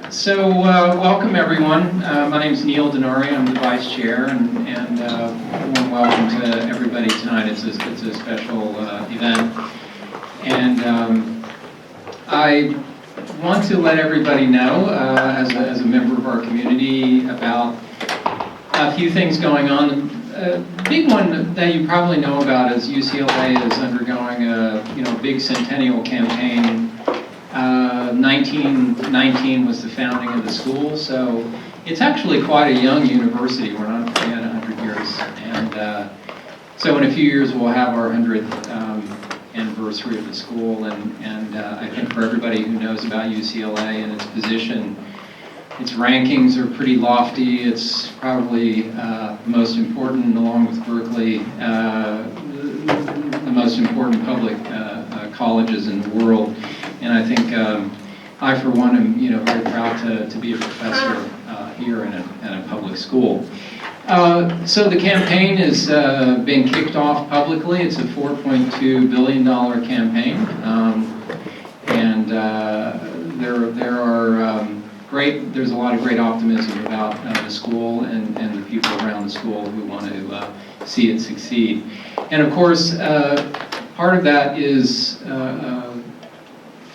Welcome everyone. My name is Neil Denari. I'm the vice chair, and warm welcome to everybody tonight. It's a special event, and I want to let everybody know, as a member of our community, about a few things going on. A big one that you probably know about is UCLA is undergoing a big centennial campaign. 1919 was the founding of the school, so it's actually quite a young university. We're not yet 100 years, and so in a few years we'll have our 100th anniversary of the school. And I think for everybody who knows about UCLA and its position, its rankings are pretty lofty. It's probably the most important, along with Berkeley, the most important public colleges in the world. And I think I, for one, am very proud to be a professor here in a public school. So the campaign is being kicked off publicly. It's a $4.2 billion campaign, and there's a lot of great optimism about the school and the people around the school who want to see it succeed. And of course, part of that is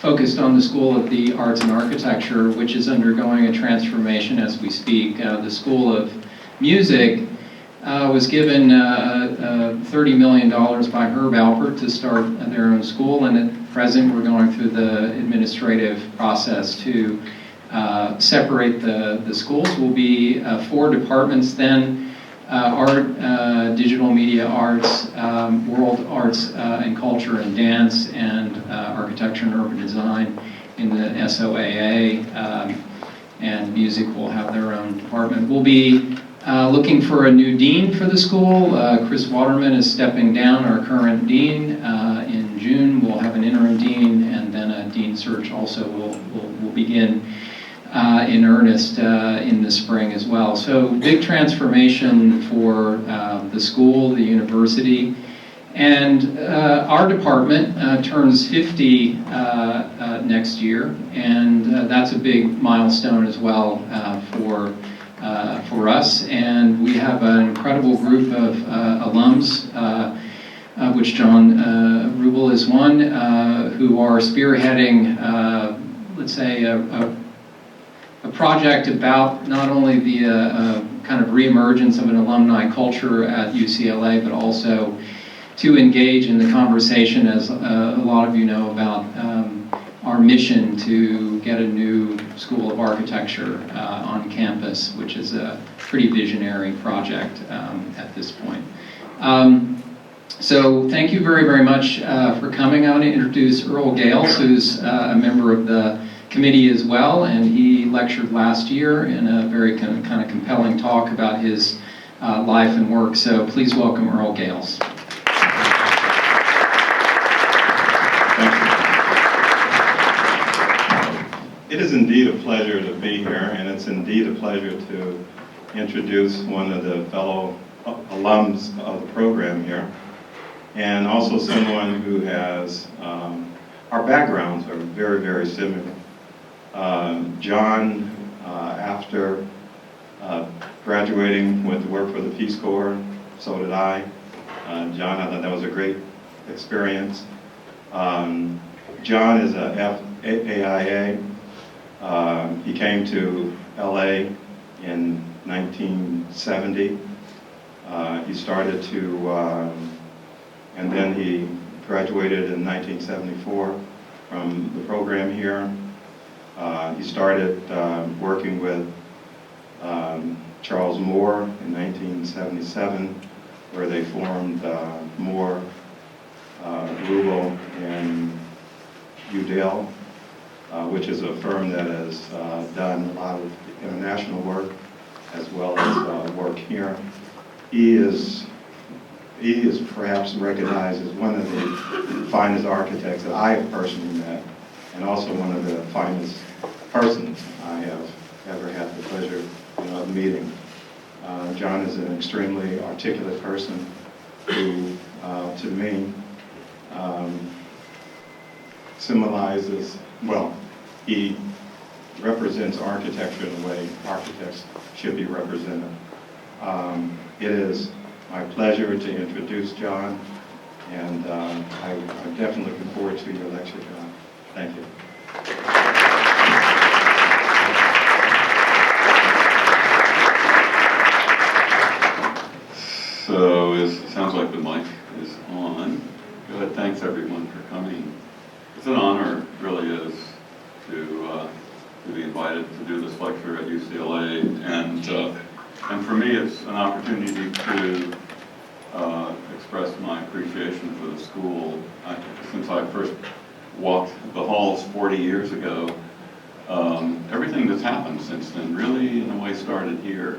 focused on the School of the Arts and Architecture, which is undergoing a transformation as we speak. The School of Music was given $30 million by Herb Alpert to start their own school, and at present we're going through the administrative process to separate the schools. Will be 4 departments then: art, digital media arts, world arts and culture and dance, and architecture and urban design in the SOAA, and music will have their own department. We'll be looking for a new dean for the school. Chris Waterman is stepping down, our current dean. In June we'll have an interim dean, and then a dean search also will begin in earnest in the spring as well. So big transformation for the school, the university, and our department turns 50 next year, and that's a big milestone as well for us. And we have an incredible group of alums, which John Ruble is one, who are spearheading, let's say, a project about not only the kind of reemergence of an alumni culture at UCLA, but also to engage in the conversation, as a lot of you know, about our mission to get a new School of Architecture on campus, which is a pretty visionary project at this point. So thank you very, very much for coming. I want to introduce Earl Gales, who's a member of the committee as well, and he lectured last year in a very kind of compelling talk about his life and work. So please welcome Earl Gales. It is indeed a pleasure to be here, and it's indeed a pleasure to introduce one of the fellow alums of the program here, and also someone who has, our backgrounds are very, very similar. John, after graduating, went to work for the Peace Corps. So did I. John, I thought that was a great experience. John is a FAIA. He came to LA in 1970. He started to, and then he graduated in 1974 from the program here. He started working with Charles Moore in 1977, where they formed Moore Ruble Yudell, which is a firm that has done a lot of international work as well as work here. He is perhaps recognized as one of the finest architects that I have personally met, and also one of the finest persons I have ever had the pleasure of meeting. John is an extremely articulate person who, to me, symbolizes, well, he represents architecture in the way architects should be represented. It is my pleasure to introduce John, and I'm definitely looking forward to your lecture, John. Thank you. So it sounds like the mic is on. Go ahead. Thanks everyone for coming. It's an honor, it really is, to be invited to do this lecture at UCLA, and for me it's an opportunity to express my appreciation for the school. Since I first walked the halls 40 years ago, everything that's happened since then really in a way started here.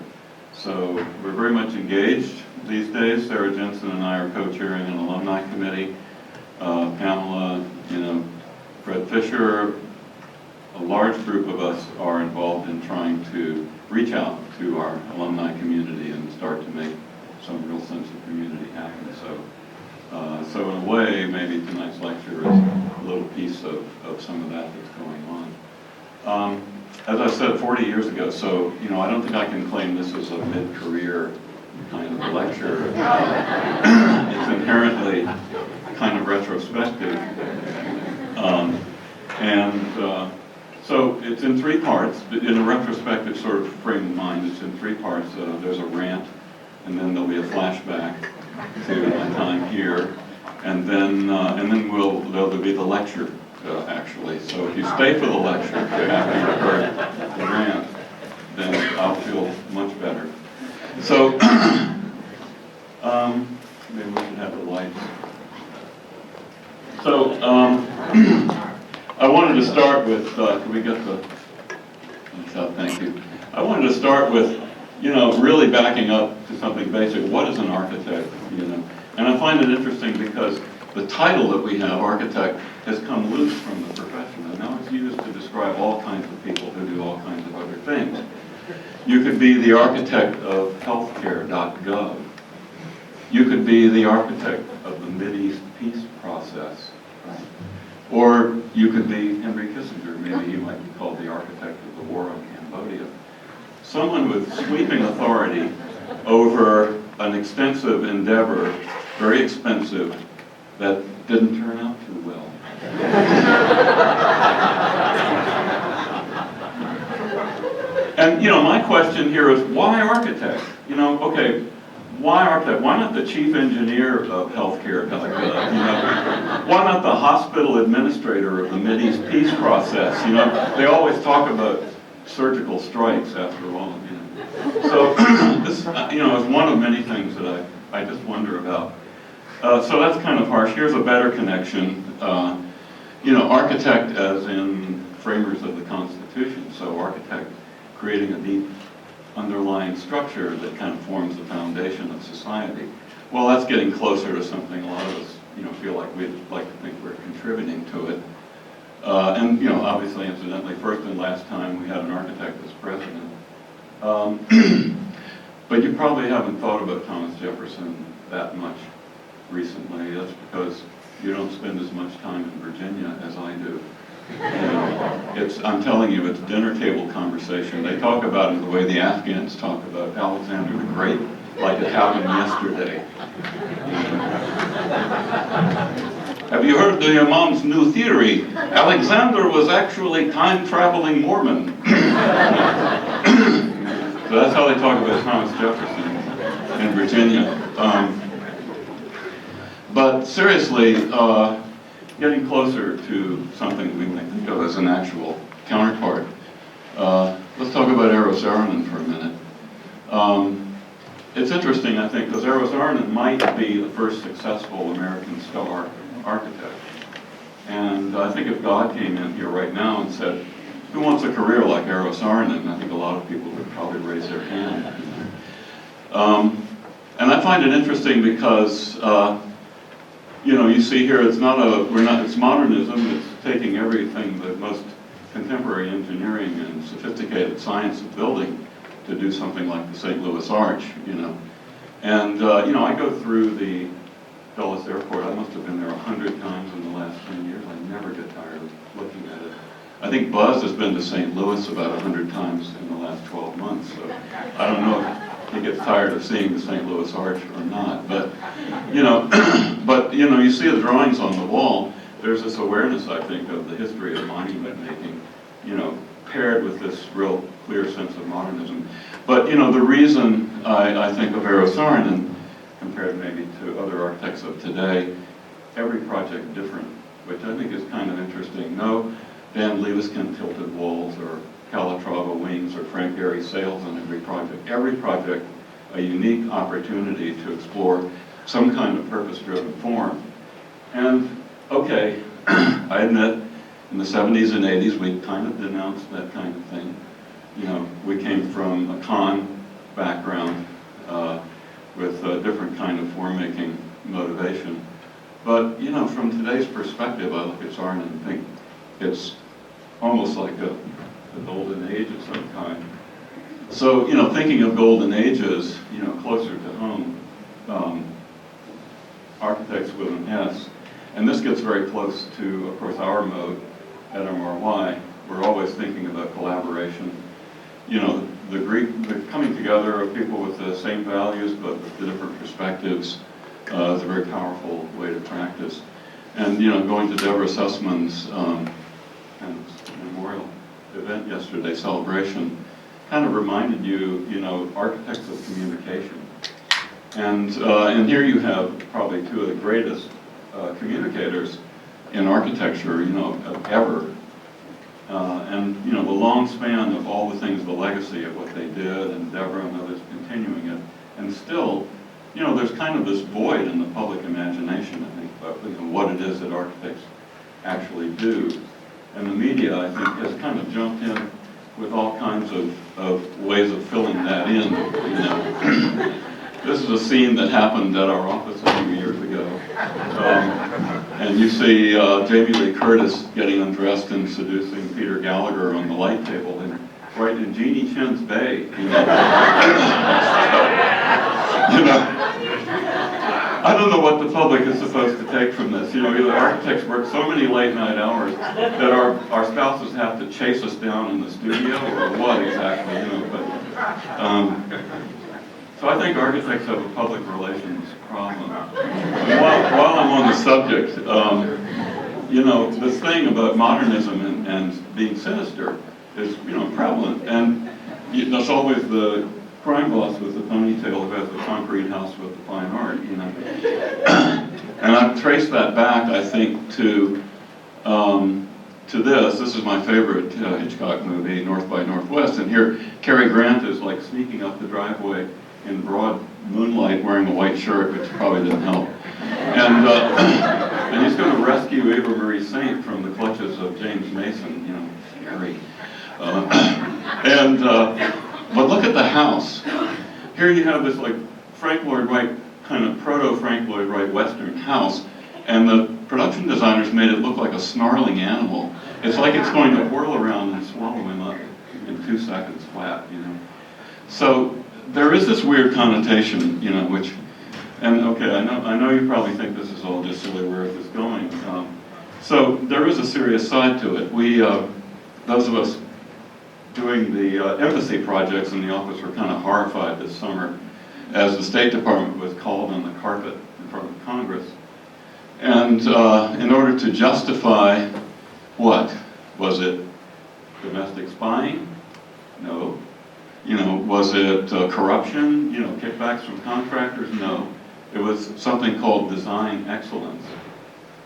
So we're very much engaged these days. Sarah Jensen and I are co-chairing an alumni committee. Pamela, Fred Fisher, a large group of us are involved in trying to reach out to our alumni community and start to make some real sense of community happen. So in a way, maybe tonight's lecture is a little piece of some of that that's going on. As I said 40 years ago, so I don't think I can claim this as a mid-career kind of a lecture. It's inherently kind of retrospective. So it's in three parts. In a retrospective sort of frame of mind, it's in three parts. There's a rant, and then there'll be a flashback to my time here, and then there'll be the lecture, actually. So if you stay for the lecture after you've heard the rant, then I'll feel much better. So maybe we should have the lights. So I wanted to start with, can we get the, thank you. I wanted to start with, really backing up to something basic. What is an architect, And I find it interesting because the title that we have, architect, has come loose from the profession, and now it's used to describe all kinds of people who do all kinds of other things. You could be the architect of healthcare.gov. You could be the architect of the Mideast peace process. Right? Or you could be Henry Kissinger. Maybe he might be called the architect of the war on Cambodia. Someone with sweeping authority over an extensive endeavor, very expensive, that didn't turn out too well. And my question here is, why architect? Okay, why architect? Why not the chief engineer of healthcare? Why not the hospital administrator of the Mideast peace process? They always talk about surgical strikes after all. So this, is one of many things that I just wonder about. So that's kind of harsh. Here's a better connection. Architect as in framers of the Constitution. So architect creating a deep underlying structure that kind of forms the foundation of society. Well, that's getting closer to something a lot of us, feel like we'd like to think we're contributing to it. And obviously, incidentally, first and last time we had an architect as president. But you probably haven't thought about Thomas Jefferson that much recently. That's because you don't spend as much time in Virginia as I do. I'm telling you, it's dinner table conversation. They talk about it the way the Afghans talk about Alexander the Great, like it happened yesterday. Have you heard the Imam's new theory? Alexander was actually time-traveling Mormon. So that's how they talk about Thomas Jefferson in Virginia. But seriously, getting closer to something we might think of as an actual counterpart. Let's talk about Eero Saarinen for a minute. It's interesting, I think, because Eero Saarinen might be the first successful American star architect. And I think if God came in here right now and said, who wants a career like Eero Saarinen? I think a lot of people would probably raise their hand. And I find it interesting because you see here, it's modernism, it's taking everything, the most contemporary engineering and sophisticated science of building to do something like the St. Louis Arch, And, I go through the Dulles Airport. I must have been there 100 times in the last 10 years. I never get tired of looking at it. I think Buzz has been to St. Louis about 100 times in the last 12 months, so I don't know if he gets tired of seeing the St. Louis Arch or not, but, you see the drawings on the wall, there's this awareness, I think, of the history of monument making, paired with this real clear sense of modernism. But, the reason I think of Eero Saarinen, compared maybe to other architects of today, every project different, which I think is kind of interesting. No Dan Lewiskin tilted walls or Calatrava wings or Frank Gehry sails on every project. Every project a unique opportunity to explore some kind of purpose-driven form. And, okay, I admit, in the 70s and 80s, we kind of denounced that kind of thing. We came from a con background with a different kind of form-making motivation. But, from today's perspective, I look at Saarinen and think it's almost like a golden age of some kind. So, thinking of golden ages, closer to home, architects with an S, and this gets very close to, of course, our mode at MRY. We're always thinking about collaboration. The coming together of people with the same values but with the different perspectives is a very powerful way to practice. And, going to Deborah Sussman's memorial event yesterday, celebration, kind of reminded you, architects of communication. And here you have probably two of the greatest communicators in architecture, ever. And, the long span of all the things, the legacy of what they did, and Deborah and others continuing it. And still, there's kind of this void in the public imagination, I think, about what it is that architects actually do. And the media, I think, has kind of jumped in with all kinds of ways of filling that in, This is a scene that happened at our office a few years ago. And you see Jamie Lee Curtis getting undressed and seducing Peter Gallagher on the light table, and right in Jeannie Chen's Bay, I don't know what the public is supposed to take from this. Either architects work so many late night hours that our spouses have to chase us down in the studio, or what exactly, So I think architects have a public relations problem. And while I'm on the subject, this thing about modernism and being sinister is, prevalent. And that's always the crime boss with the ponytail who has the concrete house with the fine art, And I've traced that back, I think, to this. This is my favorite Hitchcock movie, North by Northwest. And here, Cary Grant is like sneaking up the driveway in broad moonlight wearing a white shirt, which probably didn't help. And he's going to rescue Eva Marie Saint from the clutches of James Mason, scary. But look at the house. Here you have this like Frank Lloyd Wright, kind of proto-Frank Lloyd Wright Western house, and the production designers made it look like a snarling animal. It's like it's going to whirl around and swallow him up in 2 seconds flat, So there is this weird connotation, which, and okay, I know you probably think this is all just silly where it is going. So there is a serious side to it. We, those of us doing the embassy projects in the office were kind of horrified this summer as the State Department was called on the carpet in front of Congress. And in order to justify what? Was it domestic spying? No. Was it corruption? Kickbacks from contractors? No. It was something called design excellence.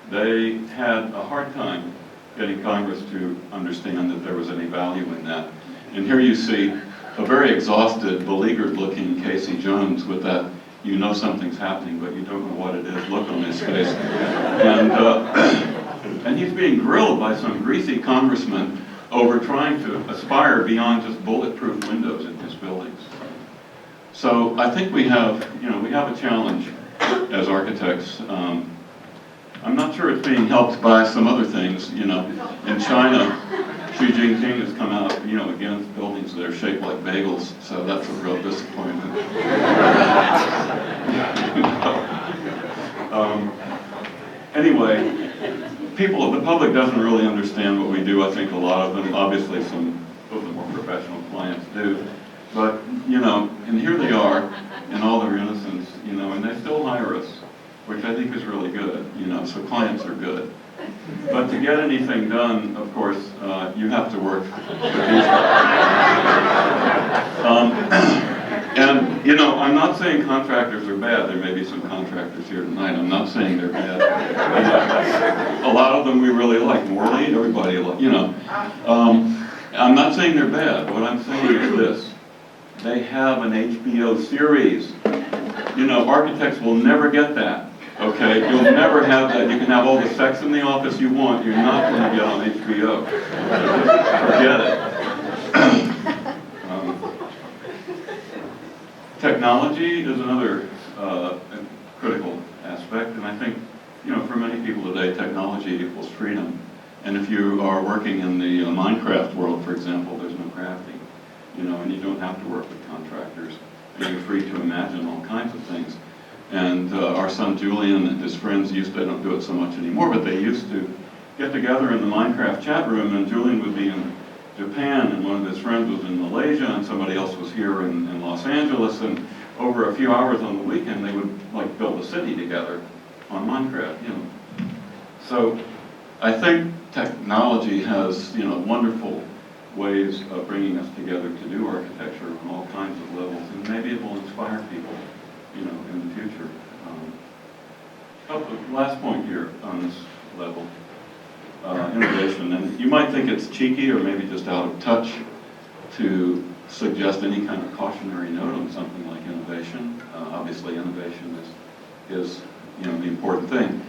They had a hard time getting Congress to understand that there was any value in that. And here you see a very exhausted, beleaguered-looking Casey Jones with that something's happening, but you don't know what it is look on his face. And he's being grilled by some greasy congressman over trying to aspire beyond just bulletproof windows in his buildings. So I think we have a challenge as architects. I'm not sure it's being helped by some other things. In China, Xi Jinping has come out, against buildings that are shaped like bagels, so that's a real disappointment. Anyway, the public doesn't really understand what we do. I think a lot of them, obviously some of the more professional clients do. But, you know, and here they are in all their innocence, you know, and they still hire us, which I think is really good, you know, so clients are good. But to get anything done, of course, you have to work with these guys. And, you know, I'm not saying contractors are bad. There may be some contractors here tonight. I'm not saying they're bad. A lot of them we really like. Morley, everybody, you know. I'm not saying they're bad. What I'm saying is this. They have an HBO series. You know, architects will never get that. Okay, you'll never have that. You can have all the sex in the office you want. You're not going to get on HBO. Forget it. Technology is another critical aspect, and I think, you know, for many people today, technology equals freedom. And if you are working in the Minecraft world, for example, there's no crafting, you know, and you don't have to work with contractors, and you're free to imagine all kinds of things. And our son Julian and his friends they don't do it so much anymore, but they used to get together in the Minecraft chat room, and Julian would be in Japan, and one of his friends was in Malaysia, and somebody else was here in Los Angeles, and over a few hours on the weekend, they would like build a city together on Minecraft, you know. So I think technology has, you know, wonderful ways of bringing us together to do architecture on all kinds of levels, and maybe it will inspire people, you know, in the future. Last point here on this level. Innovation, and you might think it's cheeky or maybe just out of touch to suggest any kind of cautionary note on something like innovation. Obviously, innovation is you know, the important thing.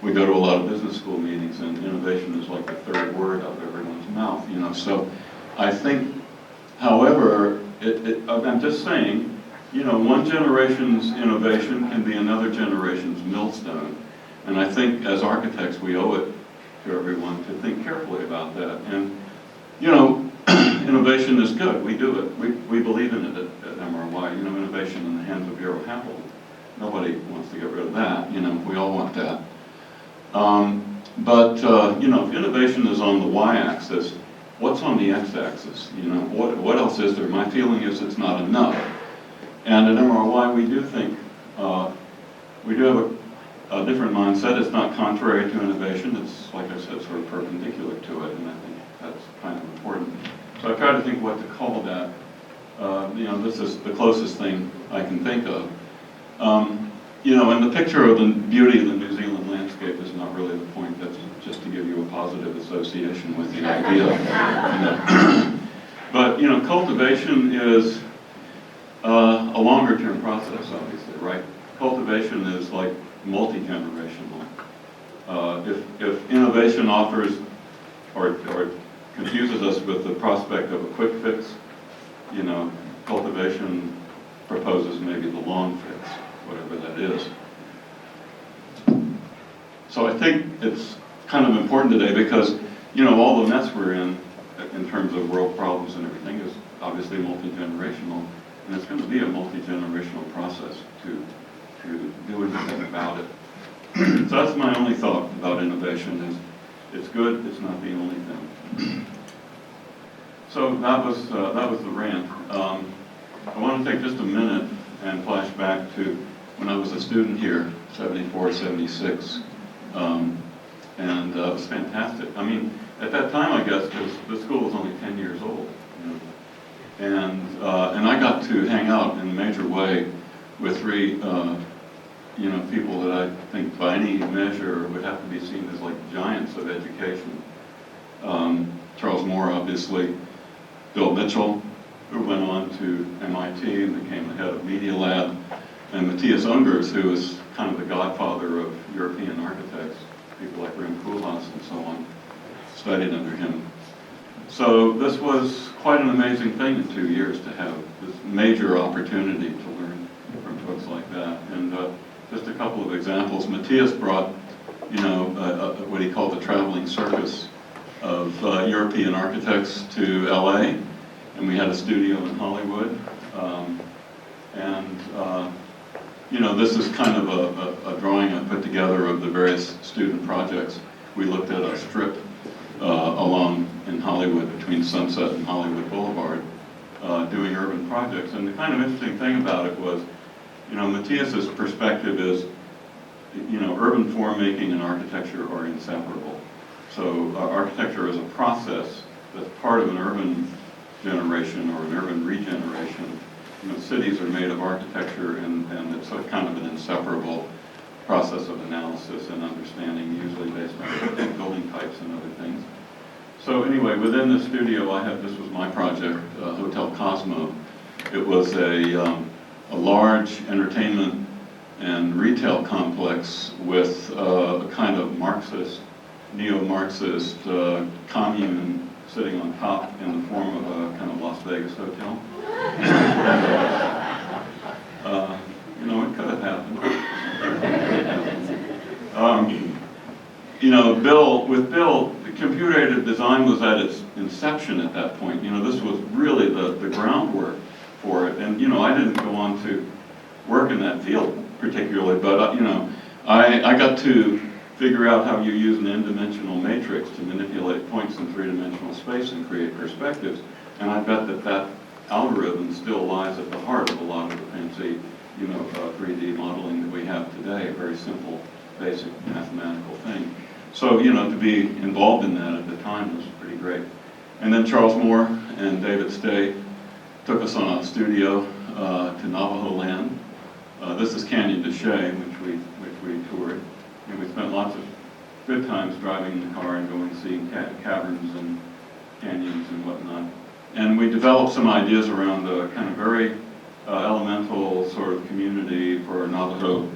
We go to a lot of business school meetings, and innovation is like the third word out of everyone's mouth. You know, so I think, however, I'm just saying, you know, one generation's innovation can be another generation's millstone, and I think as architects we owe it to everyone to think carefully about that. And, you know, innovation is good. We do it. We believe in it at MRY. You know, innovation in the hands of Bureau Happel. Nobody wants to get rid of that. You know, we all want that. You know, if innovation is on the y-axis, what's on the x-axis? You know, what else is there? My feeling is it's not enough. And at MRY, we do think, we do have a different mindset. It's not contrary to innovation. It's, like I said, sort of perpendicular to it, and I think that's kind of important. So I try to think what to call that. You know, this is the closest thing I can think of. You know, and the picture of the beauty of the New Zealand landscape is not really the point. That's just to give you a positive association with the idea. You know. But, you know, cultivation is a longer-term process, obviously, right? Cultivation is like multi-generational. If innovation offers or confuses us with the prospect of a quick fix, you know, cultivation proposes maybe the long fix, whatever that is. So I think it's kind of important today because, you know, all the mess we're in terms of world problems and everything is obviously multi-generational, and it's going to be a multi-generational process to do anything about it. So that's my only thought about innovation is it's good, it's not the only thing. So that was the rant. I want to take just a minute and flash back to when I was a student here, 74, 76. And it was fantastic. I mean, at that time, I guess, because the school was only 10 years old. You know? And I got to hang out in a major way with three, you know, people that I think by any measure would have to be seen as like giants of education. Charles Moore, obviously, Bill Mitchell, who went on to MIT and became the head of Media Lab, and Matthias Ungers, who is kind of the godfather of European architects, people like Rem Koolhaas and so on, studied under him. So this was quite an amazing thing in 2 years to have this major opportunity to learn from folks like that. And just a couple of examples. Matthias brought, you know, what he called the traveling circus of European architects to LA, and we had a studio in Hollywood. You know, this is kind of a drawing I put together of the various student projects. we looked at a strip along in Hollywood, between Sunset and Hollywood Boulevard, doing urban projects. And the kind of interesting thing about it was, Matthias's perspective is, urban form making and architecture are inseparable. So architecture is a process that's part of an urban generation or an urban regeneration. Cities are made of architecture, and it's a kind of an inseparable process of analysis and understanding, usually based on building types and other things. So anyway, within the studio, this was my project, Hotel Cosmo. It was a large entertainment and retail complex with a kind of Marxist, neo-Marxist commune sitting on top in the form of a kind of Las Vegas hotel. It could have happened. Bill, the computer-aided design was at its inception at that point. This was really the groundwork for it. And, I didn't go on to work in that field particularly, but, I got to figure out how you use an n-dimensional matrix to manipulate points in three-dimensional space and create perspectives. And I bet that algorithm still lies at the heart of a lot of the fancy, 3D modeling that we have today, a very simple, basic mathematical thing. So, to be involved in that at the time was pretty great. And then Charles Moore and David Stay took us on a studio to Navajo land. This is Canyon de Chelly, which we toured. And we spent lots of good times driving in the car and going and seeing caverns and canyons and whatnot. And we developed some ideas around a kind of very elemental sort of community for Navajo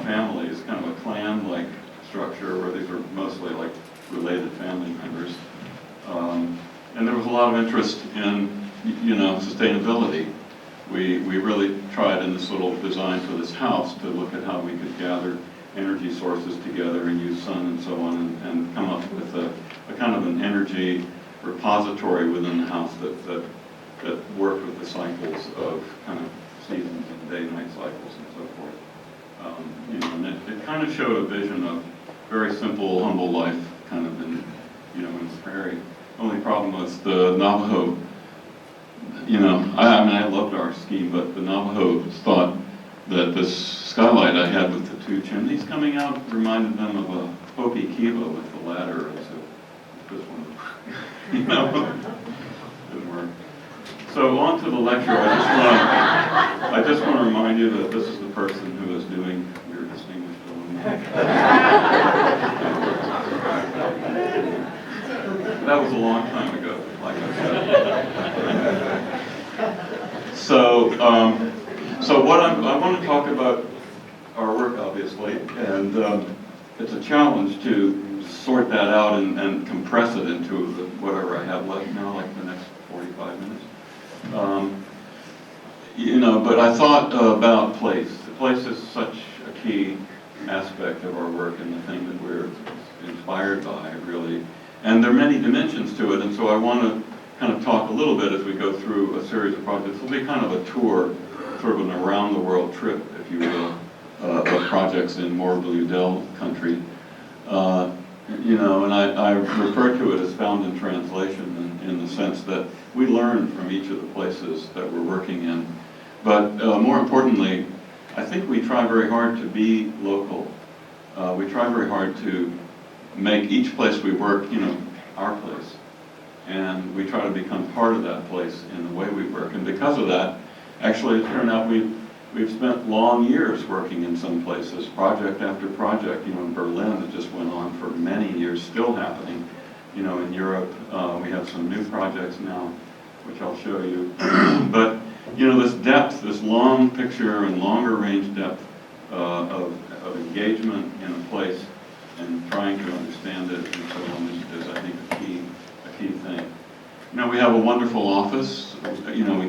families, kind of a clan-like structure where these are mostly like related family members. And there was a lot of interest in, sustainability. We really tried in this little design for this house to look at how we could gather energy sources together and use sun and so on, and come up with a kind of an energy repository within the house that worked with the cycles of kind of seasons and day-night cycles and so forth. And it kind of showed a vision of very simple, humble life, kind of in the prairie. Only problem was the Navajo. I loved our scheme, but the Navajos thought that this skylight I had with the two chimneys coming out reminded them of a Hopi kiva with the ladder, and so this one, didn't work. So on to the lecture. I just want to remind you that this is the person who is doing your distinguished alumni. That was a long time ago, like I said. So what I want to talk about our work, obviously, and it's a challenge to sort that out and compress it into whatever I have left now, like the next 45 minutes. But I thought about place. Place is such a key aspect of our work and the thing that we're inspired by, really. And there are many dimensions to it, and so I want to kind of talk a little bit as we go through a series of projects. It'll be kind of a tour, sort of an around-the-world trip, if you will, of projects in Moore Ruble Yudell country. And I refer to it as found in translation in the sense that we learn from each of the places that we're working in. But more importantly, I think we try very hard to be local. We try very hard to make each place we work, our place. And we try to become part of that place in the way we work. And because of that, actually, it turned out we've spent long years working in some places, project after project. In Berlin, it just went on for many years, still happening. In Europe, we have some new projects now, which I'll show you. But, this depth, this long picture and longer range depth of engagement in a place and trying to understand it and so on is I think, a key thing. Now, we have a wonderful office. We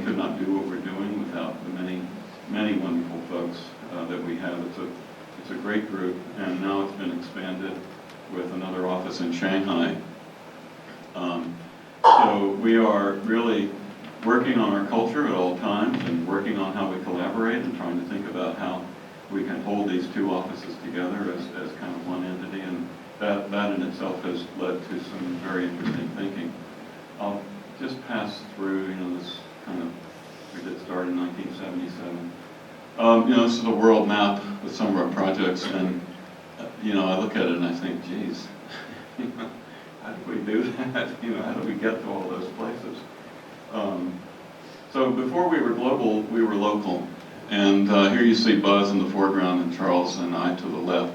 could not do what we're doing without the many wonderful folks that we have. It's a great group, and now it's been expanded with another office in Shanghai. So we are really working on our culture at all times and working on how we collaborate and trying to think about how we can hold these two offices together as kind of one entity that in itself has led to some very interesting thinking. I'll just pass through, this kind of, we did start in 1977. This is a world map with some of our projects, and, I look at it and I think, geez, how did we do that? How did we get to all those places? So before we were global, we were local. And here you see Buzz in the foreground and Charles and I to the left,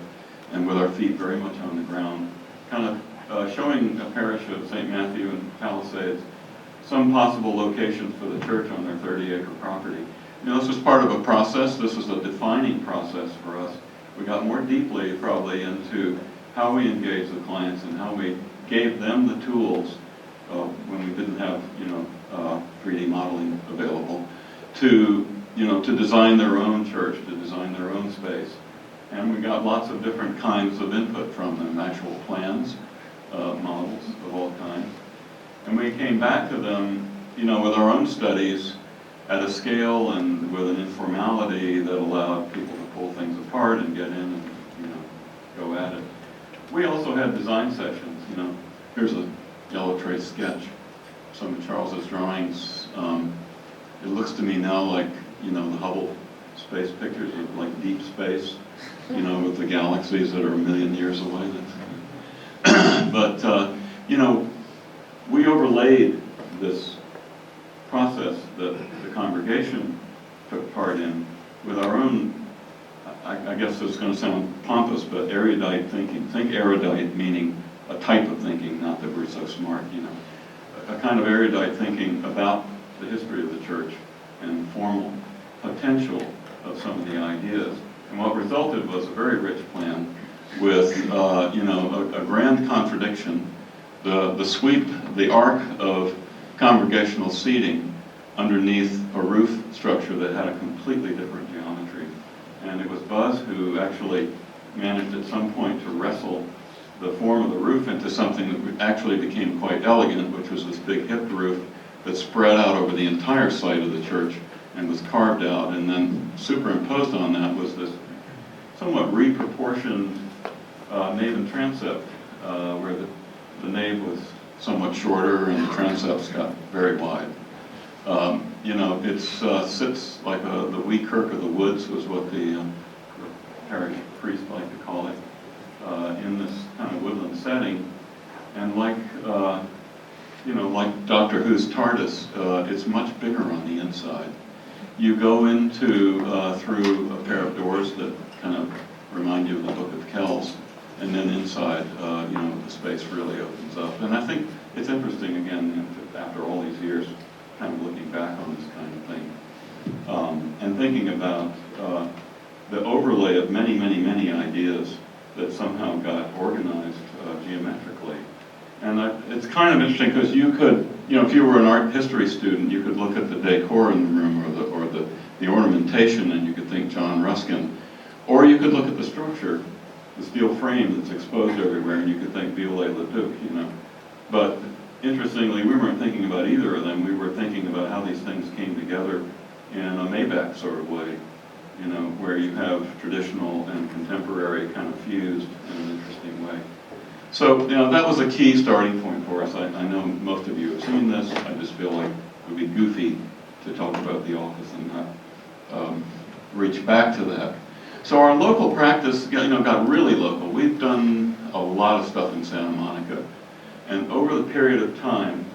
and with our feet very much on the ground, kind of showing a parish of St. Matthew and Palisades, some possible locations for the church on their 30-acre property. This was part of a process. This was a defining process for us. We got more deeply probably into how we engage the clients and how we gave them the tools when we didn't have 3D modeling available to design their own church, to design their own space. And we got lots of different kinds of input from them, actual plans, models of all kinds. And we came back to them, with our own studies at a scale and with an informality that allowed people to pull things apart and get in and, go at it. We also had design sessions, Here's a yellow trace sketch, some of Charles's drawings. It looks to me now like, the Hubble space pictures of like deep space, with the galaxies that are 1 million years away. But, we overlaid this process that the congregation took part in with our own, I guess it's going to sound pompous, but erudite thinking. Think erudite meaning a type of thinking, not that we're so smart, a kind of erudite thinking about the history of the church and formal potential of some of the ideas. And what resulted was a very rich plan with, a grand contradiction, the sweep, the arc of congregational seating underneath a roof structure that had a completely different geometry. And it was Buzz who actually managed at some point to wrestle the form of the roof into something that actually became quite elegant, which was this big hipped roof that spread out over the entire site of the church and was carved out, and then superimposed on that was this somewhat reproportioned nave and transept, where the nave was somewhat shorter and the transepts got very wide. It sits like the wee kirk of the woods was what the parish priest liked to call it, in this kind of woodland setting. And like Doctor Who's TARDIS, it's much bigger on the inside. You go into, through a pair of doors that kind of remind you of the Book of Kells, and then inside, the space really opens up. And I think it's interesting, again, after all these years, kind of looking back on this kind of thing, and thinking about the overlay of many, many, many ideas that somehow got organized geometrically. And it's kind of interesting because you could, if you were an art history student, you could look at the decor in the room or the ornamentation and you could think John Ruskin. Or you could look at the structure, the steel frame that's exposed everywhere, and you could think Viollet-le-Duc, But interestingly, we weren't thinking about either of them. We were thinking about how these things came together in a Maybach sort of way, where you have traditional and contemporary kind of fused in an interesting way. So, that was a key starting point for us. I know most of you have seen this. I just feel like it would be goofy to talk about the office and not reach back to that. So our local practice, got really local. We've done a lot of stuff in Santa Monica. And over the period of time,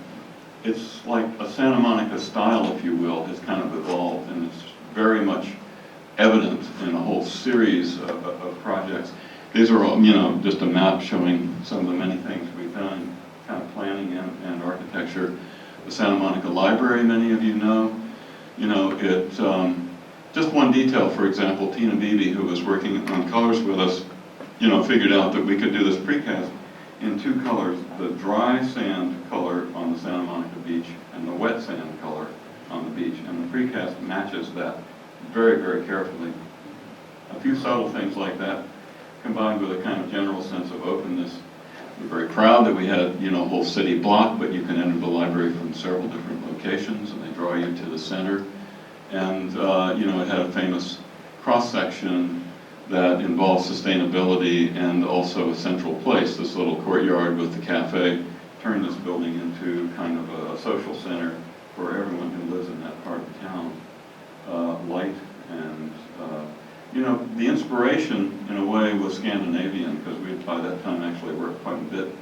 it's like a Santa Monica style, if you will, has kind of evolved. And it's very much evident in a whole series of projects. These are all, just a map showing some of the many things we've done, kind of planning and architecture. The Santa Monica Library, many of you know. Just one detail, for example, Tina Beebe, who was working on colors with us, figured out that we could do this precast in 2 colors, the dry sand color on the Santa Monica beach and the wet sand color on the beach. And the precast matches that very, very carefully. A few subtle things like that, combined with a kind of general sense of openness. We're very proud that we had, a whole city block, but you can enter the library from several different locations, and they draw you to the center. And, it had a famous cross-section that involves sustainability and also a central place. This little courtyard with the cafe turned this building into kind of a social center for everyone who lives in that part of town. Light and, you know, the inspiration in a way was Scandinavian, because we had by that time actually worked quite a bit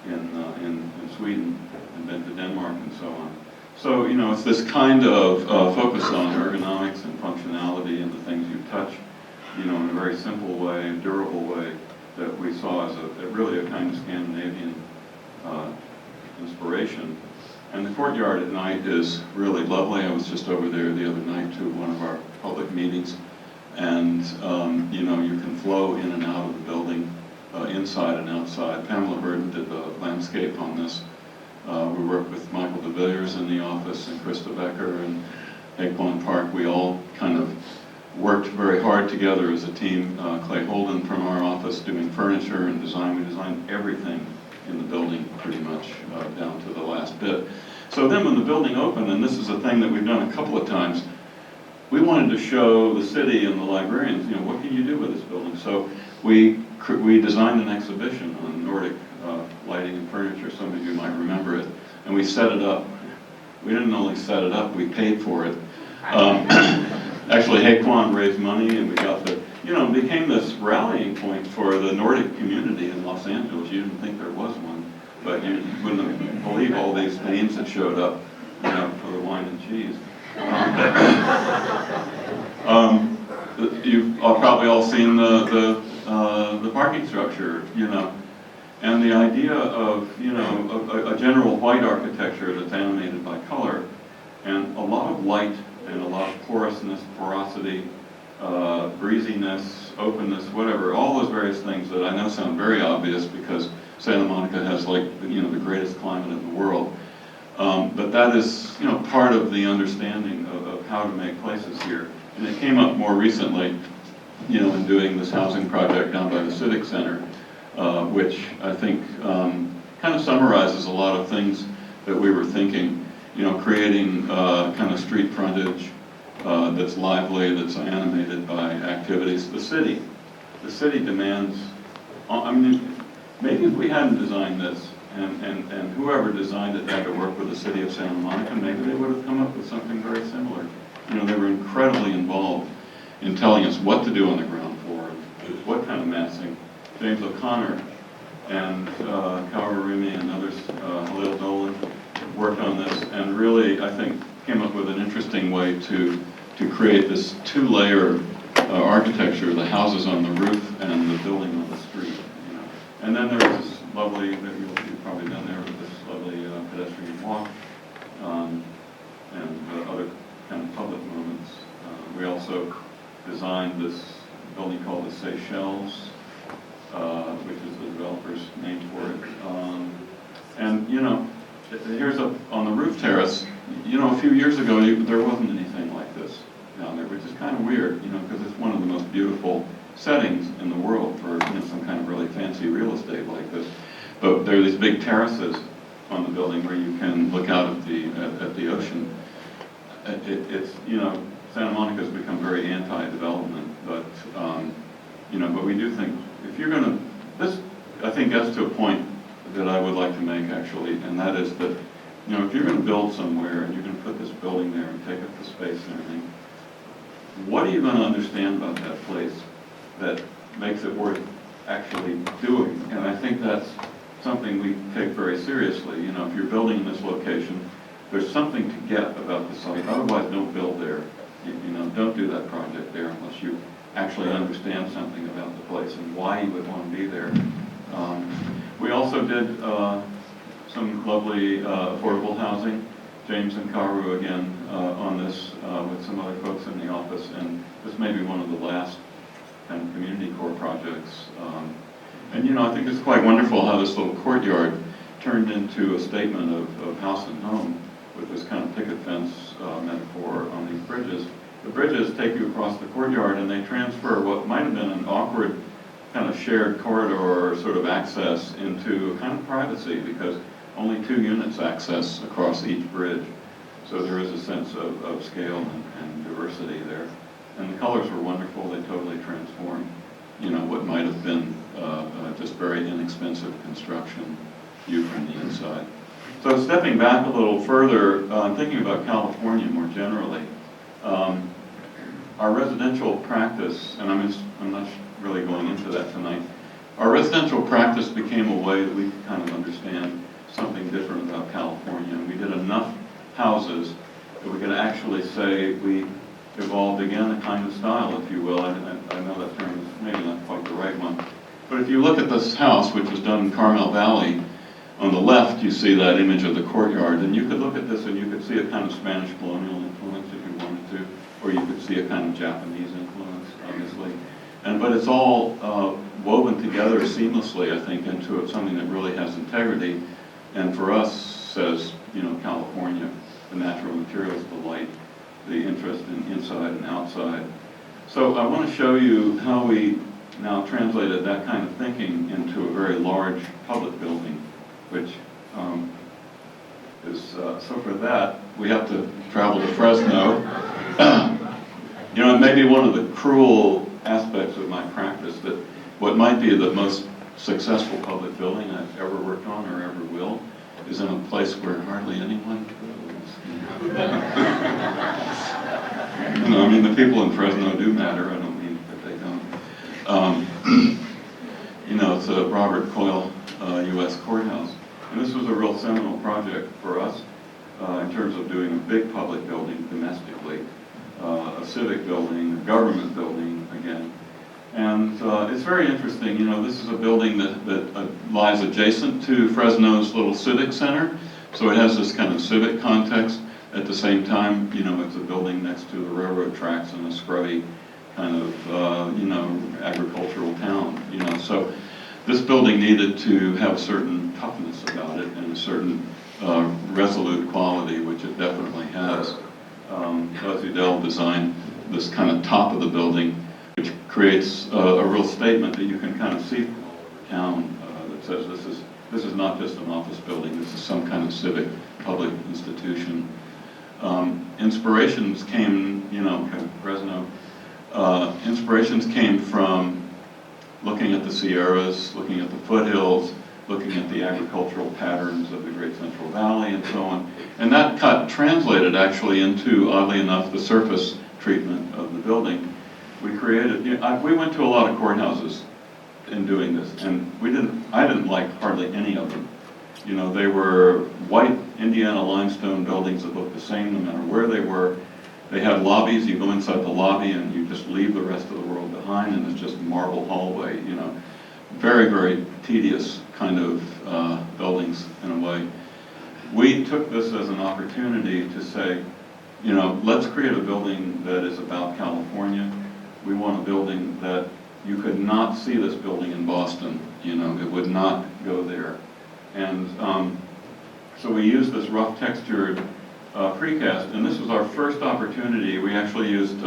in Sweden and been to Denmark and so on. So, you know, it's this kind of focus on ergonomics and functionality and the things you touch, you know, in a very simple way, durable way, that we saw as really a kind of Scandinavian inspiration. And the courtyard at night is really lovely. I was just over there the other night to one of our public meetings, and you know, you can flow in and out of the building, inside and outside. Pamela Burden did the landscape on this. We worked with Michael de Villiers in the office, and Krista Becker and Haquan Park. We all kind of worked very hard together as a team. Clay Holden from our office doing furniture and design. We designed everything in the building pretty much down to the last bit. So then when the building opened, and this is a thing that we've done a couple of times, we wanted to show the city and the librarians, you know, what can you do with this building? So we designed an exhibition on Nordic lighting and furniture. Some of you might remember it. And we set it up. We didn't only set it up, we paid for it. Actually, Haquan raised money, and we got the, you know, it became this rallying point for the Nordic community in Los Angeles. You didn't think there was one, but you wouldn't believe all these names that showed up, you know, for the wine and cheese. You've probably all seen the parking structure, you know, and the idea of, you know, a general white architecture that's animated by color, and a lot of light and a lot of porousness, porosity, breeziness, openness, whatever, all those various things that I know sound very obvious because Santa Monica has, like, you know, the greatest climate in the world. But that is, you know, part of the understanding of how to make places here. And it came up more recently, you know, in doing this housing project down by the Civic Center, which I think kind of summarizes a lot of things that we were thinking. You know, creating kind of street frontage that's lively, that's animated by activities. The city demands, I mean, maybe if we hadn't designed this, and whoever designed it had to work with the city of Santa Monica, maybe they would have come up with something very similar. You know, they were incredibly involved in telling us what to do on the ground floor, what kind of massing. James O'Connor and Kawarimi and others, Halil Dolan, worked on this, and really, I think, came up with an interesting way to create this two-layer architecture, the houses on the roof and the building on the street. You know. And then there was this lovely, you've probably been there, with this lovely pedestrian walk, and other kind of public moments. We also designed this building called the Seychelles, which is the developer's name for it. And, you know, here's up on the roof terrace. You know, a few years ago, there wasn't anything like this down there, which is kind of weird, you know, because it's one of the most beautiful settings in the world for, you know, some kind of really fancy real estate like this. But there are these big terraces on the building where you can look out at the ocean. It's, you know, Santa Monica's become very anti-development, but, you know, but we do think, if you're going to, this, I think, gets to a point that I would like to make, actually, and that is that, you know, if you're going to build somewhere and you're going to put this building there and take up the space and everything, what are you going to understand about that place that makes it worth actually doing? And I think that's something we take very seriously. You know, if you're building in this location, there's something to get about the site. Otherwise, don't build there. You know, don't do that project there unless you actually understand something about the place and why you would want to be there. We also did some lovely affordable housing. James and KAROW again on this with some other folks in the office, and this may be one of the last kind of community core projects. And you know, I think it's quite wonderful how this little courtyard turned into a statement of house and home with this kind of picket fence metaphor on these bridges. The bridges take you across the courtyard and they transfer what might have been an awkward kind of shared corridor or sort of access into a kind of privacy, because only 2 units access across each bridge. So there is a sense of scale and diversity there. And the colors were wonderful, they totally transformed. you know, what might have been just very inexpensive construction view from the inside. So stepping back a little further, thinking about California more generally, our residential practice, and I'm not really going into that tonight, our residential practice became a way that we could kind of understand something different about California. And we did enough houses that we could actually say we evolved again a kind of style, if you will. I know that term is maybe not quite the right one. But if you look at this house, which was done in Carmel Valley, on the left you see that image of the courtyard, and you could look at this and you could see a kind of Spanish colonial influence if you wanted to, or you could see a kind of Japanese influence, obviously. But it's all woven together seamlessly, I think, into something that really has integrity. And for us, says, you know, California, the natural materials, the light, the interest in inside and outside. So I want to show you how we now translated that kind of thinking into a very large public building, which is, so for that, we have to travel to Fresno. You know, it may be one of the cruel aspects of my practice that what might be the most successful public building I've ever worked on or ever will is in a place where hardly anyone goes. No, I mean, the people in Fresno do matter. I don't mean that they don't. You know, it's a Robert COYLE U.S. courthouse. And this was a real seminal project for us in terms of doing a big public building domestically, a civic building, a government building again. And it's very interesting, you know, this is a building that lies adjacent to Fresno's little civic center. So it has this kind of civic context. At the same time, you know, it's a building next to the railroad tracks in a scrubby kind of, you know, agricultural town, you know. So this building needed to have a certain toughness about it and a certain resolute quality, which it definitely has. Buzz Yudell designed this kind of top of the building, which creates a real statement that you can kind of see from all over town that says this is not just an office building, this is some kind of civic public institution. Inspirations came, you know, from Fresno. Inspirations came from looking at the Sierras, looking at the foothills, looking at the agricultural patterns of the Great Central Valley and so on. And that got translated actually into, oddly enough, the surface treatment of the building. We created, you know, we went to a lot of courthouses in doing this, and I didn't like hardly any of them. You know, they were white Indiana limestone buildings that looked the same no matter where they were. They had lobbies. You go inside the lobby and you just leave the rest of the world behind, and it's just marble hallway, you know. Very, very tedious kind of buildings in a way. We took this as an opportunity to say, you know, let's create a building that is about California. We want a building that you could not see this building in Boston, you know, it would not go there. And so we used this rough textured precast, and this was our first opportunity. We actually used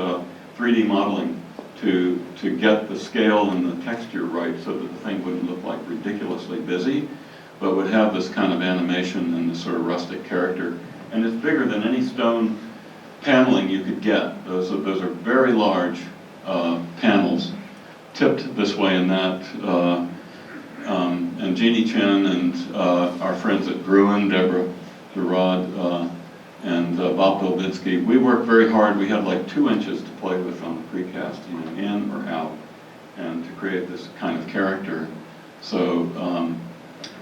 3D modeling to get the scale and the texture right so that the thing wouldn't look like ridiculously busy, but would have this kind of animation and this sort of rustic character. And it's bigger than any stone paneling you could get. Those are very large panels, tipped this way and that. And Jeannie Chen and our friends at Gruen, Deborah Gerard, and Bob Dolbitsky, we worked very hard. We had like 2 inches to play with on the precast, you know, in or out, and to create this kind of character. So,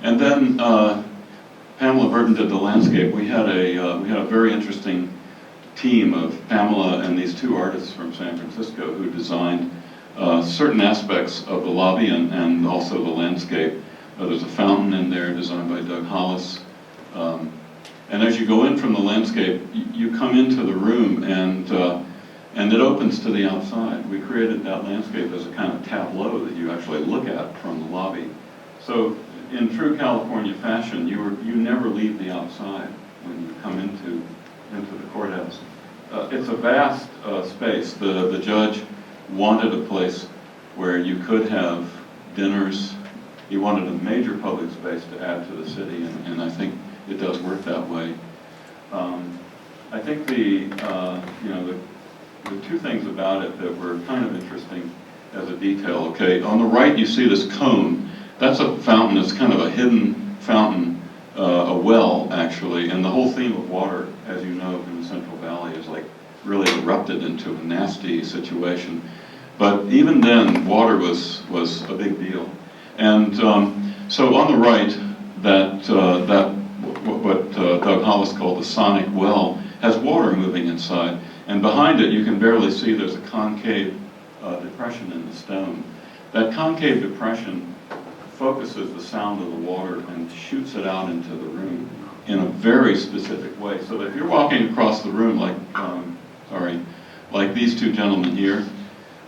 and then Pamela Burton did the landscape. We had a very interesting team of Pamela and these 2 artists from San Francisco who designed certain aspects of the lobby and also the landscape. There's a fountain in there designed by Doug Hollis. And as you go in from the landscape, you come into the room and it opens to the outside. We created that landscape as a kind of tableau that you actually look at from the lobby. So in true California fashion, you never leave the outside when you come into the courthouse. It's a vast space. The judge wanted a place where you could have dinners. He wanted a major public space to add to the city, and I think it does work that way. I think the 2 things about it that were kind of interesting. as a detail, okay? On the right, you see this cone. That's a fountain. It's kind of a hidden fountain, a well, actually. And the whole theme of water, as you know, in the Central Valley is like really erupted into a nasty situation. But even then, water was a big deal. And so on the right, what Doug Hollis called the sonic well has water moving inside. And behind it, you can barely see there's a concave depression in the stone. That concave depression focuses the sound of the water and shoots it out into the room in a very specific way. So that if you're walking across the room like these two gentlemen here,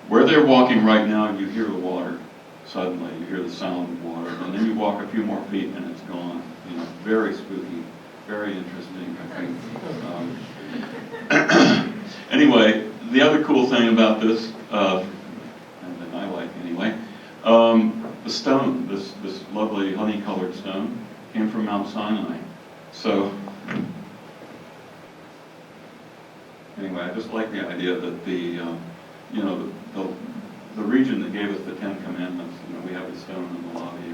where they're walking right now, you hear the water. Suddenly, you hear the sound of water, and then you walk a few more feet and it's gone. You know, very spooky, very interesting, I think. Anyway, the other cool thing about this, and that I like anyway, the stone, this lovely honey-colored stone, came from Mount Sinai. So, anyway, I just like the idea that the region that gave us the Ten Commandments, we have the stone in the lobby.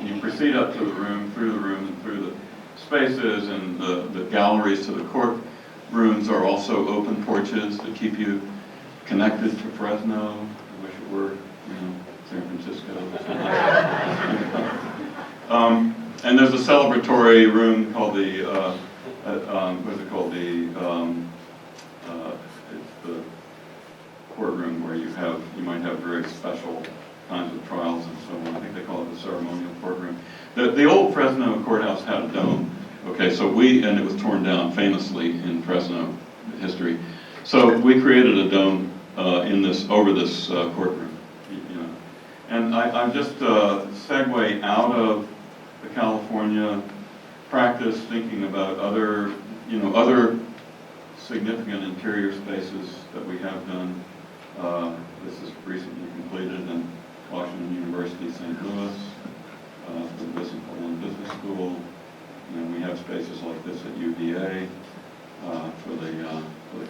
You proceed up to the room, and through the spaces, and the galleries to the court rooms are also open porches that keep you connected to Fresno. I wish it were, San Francisco. And there's a celebratory room called the, what is it called? It's the courtroom where you might have very special kinds of trials and so on. I think they call it the ceremonial courtroom. The old Fresno courthouse had a dome. Okay, so and it was torn down famously in Fresno history. So we created a dome over this courtroom. And I'm just segue out of the California practice, thinking about other significant interior spaces that we have done. This is recently completed in Washington University, St. Louis, for the Business School. And we have spaces like this at UVA for the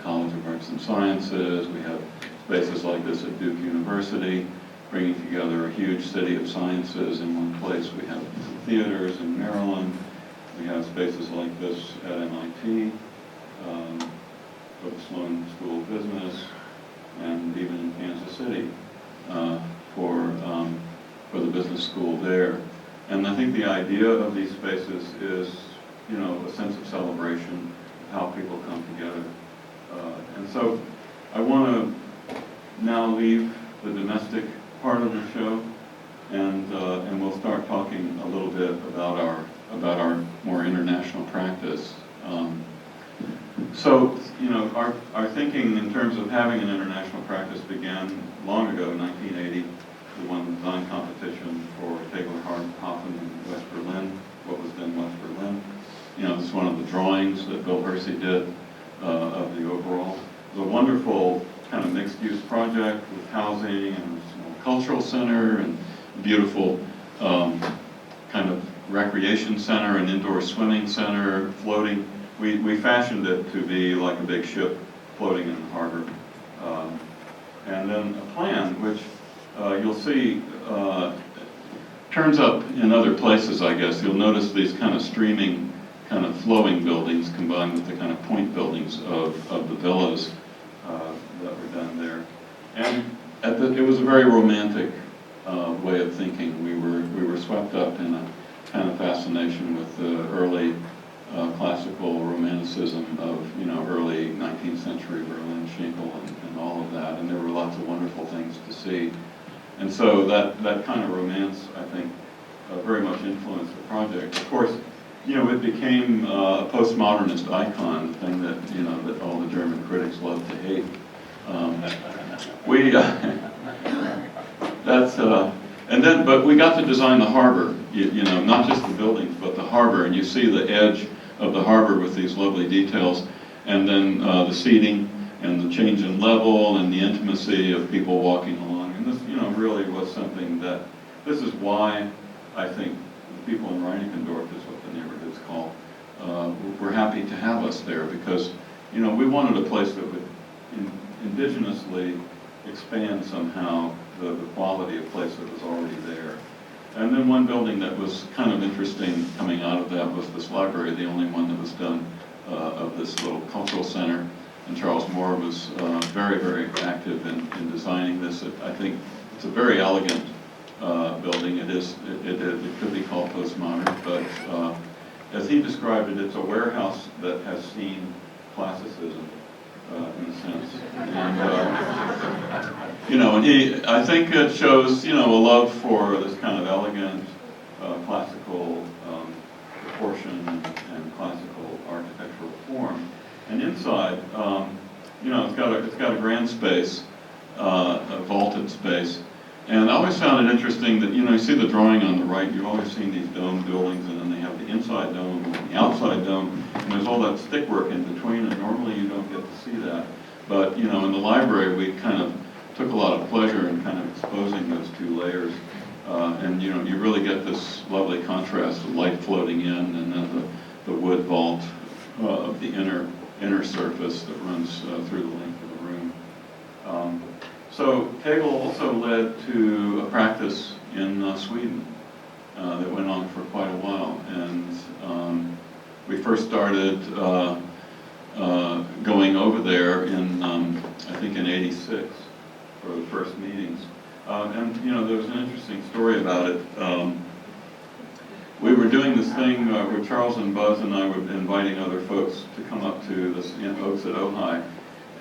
College of Arts and Sciences. We have spaces like this at Duke University, bringing together a huge city of sciences in one place. We have theaters in Maryland. We have spaces like this at MIT, for the Sloan School of Business, and even in Kansas City for the business school there. And I think the idea of these spaces is, a sense of celebration, of how people come together. And so I want to now leave the domestic part of the show, and we'll start talking a little bit about our more international practice. So, our thinking in terms of having an international practice began long ago, 1980. We won the design competition for Taylor-Hoffen in West Berlin, what was then West Berlin. This is one of the drawings that Bill Hersey did of the overall. It was a wonderful kind of mixed-use project with housing and a small cultural center and beautiful kind of recreation center and indoor swimming center, floating. We fashioned it to be like a big ship floating in the harbor. And then a plan, which you'll see turns up in other places, I guess. You'll notice these kind of streaming, kind of flowing buildings combined with the kind of point buildings of the villas that were done there. And it was a very romantic way of thinking. We were swept up in a kind of fascination with the early classical romanticism of early 19th century Berlin, Schinkel, and all of that. And there were lots of wonderful things to see. And so that kind of romance, I think, very much influenced the project. Of course, it became a postmodernist icon, the thing that all the German critics love to hate. But we got to design the harbor, not just the buildings, but the harbor, and you see the edge of the harbor with these lovely details, and then the seating and the change in level and the intimacy of people walking along. And this, really was something this is why I think the people in Reinickendorf is what the neighborhood's called. We're happy to have us there because, we wanted a place that would indigenously expand somehow the quality of place that was already there. And then one building that was kind of interesting coming out of that was this library, the only one that was done of this little cultural center. And Charles Moore was very, very active in designing this. I think it's a very elegant building. It could be called postmodern, but as he described it, it's a warehouse that has seen classicism in a sense. And, you know, and I think it shows, you know, a love for this kind of elegant, classical proportion and classical architectural form. And inside, you know, it's got a grand space, a vaulted space. And I always found it interesting that, you know, you see the drawing on the right, you've always seen these dome buildings, and then they have the inside dome and the outside dome, and there's all that stick work in between, and normally you don't get to see that. But, you know, in the library, we kind of took a lot of pleasure in kind of exposing those two layers. And, you know, you really get this lovely contrast of light floating in, and then the wood vault of the inner surface that runs through the length of the room. So Tegel also led to a practice in Sweden that went on for quite a while. And we first started going over there in, I think in '86 for the first meetings. And, you know, there was an interesting story about it. We were doing this thing where Charles and Buzz and I were inviting other folks to come up to the folks at OJAI,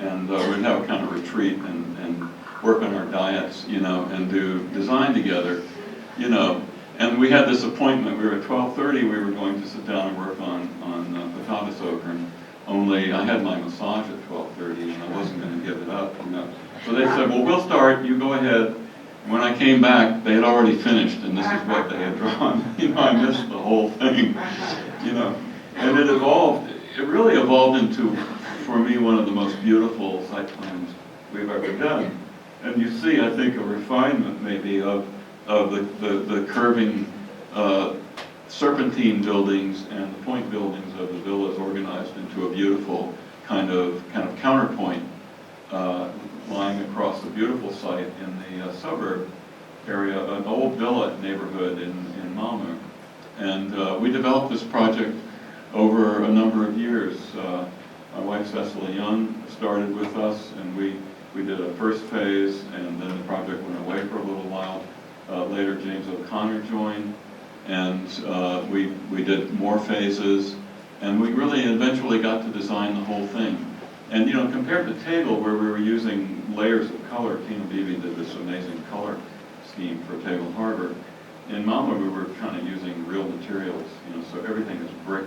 and we'd have a kind of retreat and work on our diets, you know, and do design together, you know. And we had this appointment. We were at 12:30. We were going to sit down and work on PARISH. Only I had my massage at 12:30, and I wasn't going to give it up, you know. So they said, well, we'll start. You go ahead. When I came back, they had already finished, and this is what they had drawn. You know, I missed the whole thing, you know. And it evolved. It really evolved into, for me, one of the most beautiful site plans we've ever done. And you see, I think, a refinement maybe of the curving serpentine buildings and the point buildings of the villas organized into a beautiful kind of counterpoint lying across the beautiful site in the suburb area, an old villa neighborhood in Malmö. And we developed this project over a number of years. My wife Cecily Young started with us, and we did a first phase, and then the project went away for a little while. Later James O'Connor joined, and we did more phases, and we really eventually got to design the whole thing. And, you know, compared to Tegel, where we were using layers of color, Tina Beebe did this amazing color scheme for Tegel Harbor. In Malmö, we were kind of using real materials, you know, so everything is brick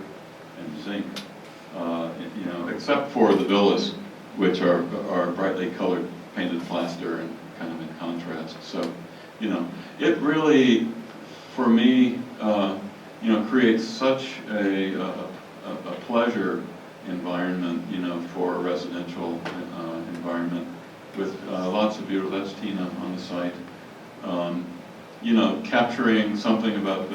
and zinc, you know, except for the villas, which are brightly colored painted plaster and kind of in contrast. So, you know, it really, for me, you know, creates such a pleasure environment, you know, for a residential environment with lots of beautiful, that's Tina on the site. You know, capturing something about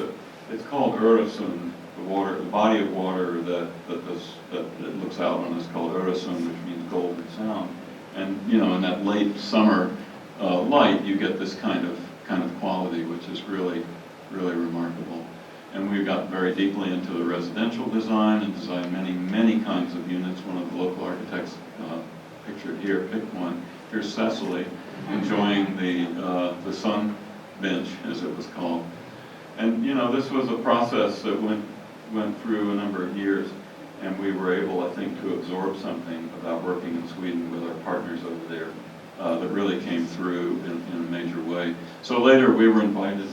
it's called Öresund, the water, the body of water that looks out on us, called Öresund, which means golden sound. And, you know, in that late summer light, you get this kind of quality, which is really, really remarkable. And we got very deeply into the residential design and designed many, many kinds of units. One of the local architects pictured here picked one. Here's Cecily enjoying the sun bench, as it was called. And, you know, this was a process that went through a number of years, and we were able, I think, to absorb something about working in Sweden with our partners over there that really came through in a major way. So later we were invited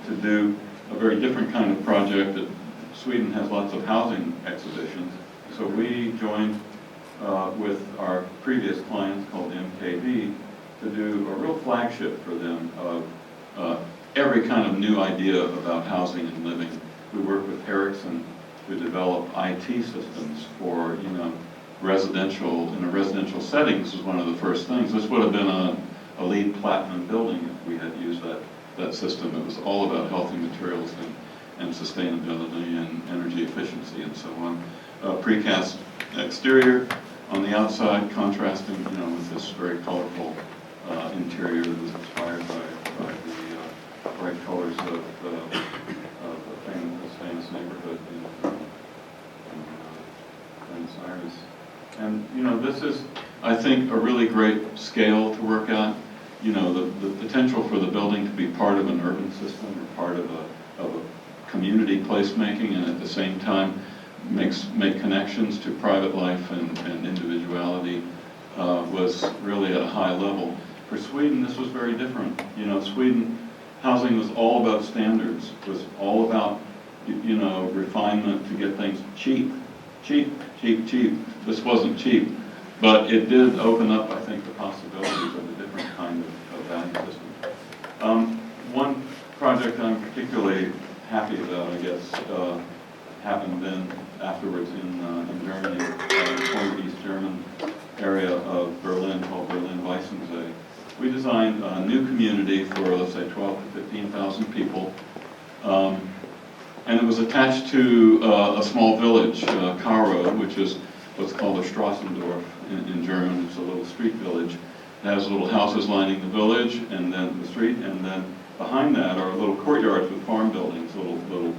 to do a very different kind of project. That Sweden has lots of housing exhibitions. So we joined with our previous clients called MKB to do a real flagship for them of every kind of new idea about housing and living. We worked with Ericsson to develop IT systems for, you know, in a residential setting. This was one of the first things. This would have been a LEED platinum building if we had used that system. It was all about healthy materials and sustainability and energy efficiency and so on. Precast exterior, On the outside, contrasting, with this very colorful interior that was inspired by the bright colors of the famous neighborhood in Buenos Aires. And, this is, I think, a really great scale to work at. The potential for the building to be part of an urban system or part of a community placemaking, and at the same time make connections to private life and individuality was really at a high level. For Sweden, this was very different. Sweden, housing was all about standards, was all about, refinement to get things cheap. This wasn't cheap, but it did open up, I think, the possibilities of a different kind of value system. One project I'm particularly happy about, I guess, happened then afterwards in Germany, the former East German area of Berlin called Berlin Weissensee. We designed a new community for, let's say, 12,000 to 15,000 people. And it was attached to a small village, KAROW, which is what's called a Strassendorf in German. It's a little street village. It has little houses lining the village and then the street, and then behind that are little courtyards with farm buildings, little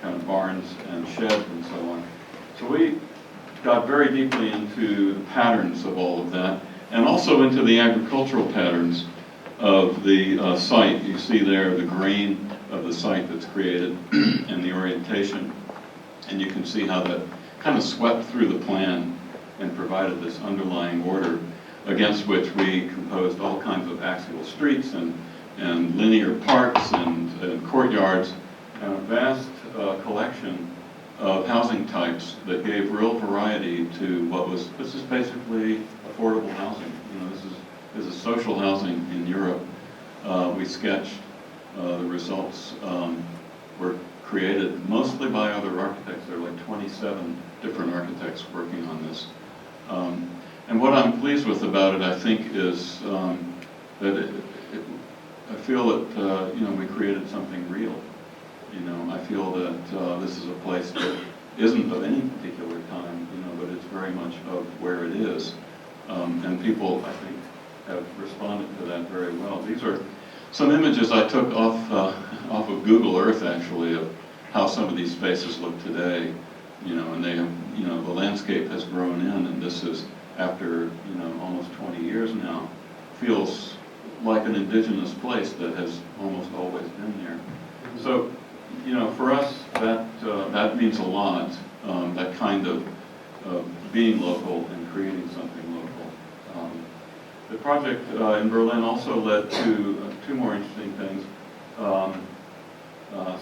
kind of barns and sheds and so on. So we got very deeply into the patterns of all of that, and also into the agricultural patterns of the site. You see there the grain of the site that's created and the orientation, and you can see how that kind of swept through the plan and provided this underlying order against which we composed all kinds of axial streets and linear parks and courtyards, and a vast collection of housing types that gave real variety to this is basically affordable housing. This is social housing in Europe. We sketched the results were created mostly by other architects. There are like 27 different architects working on this. And what I'm pleased with about it, I think, is that I feel that we created something real. I feel that this is a place that isn't of any particular time, but it's very much of where it is. And people, I think, have responded to that very well. These are some images I took off of Google Earth, actually, of how some of these spaces look today. And they have, the landscape has grown in, and this is after, almost 20 years now, feels like an indigenous place that has almost always been there. So, for us, that means a lot, that kind of being local and creating something local. The project in Berlin also led to two more interesting things.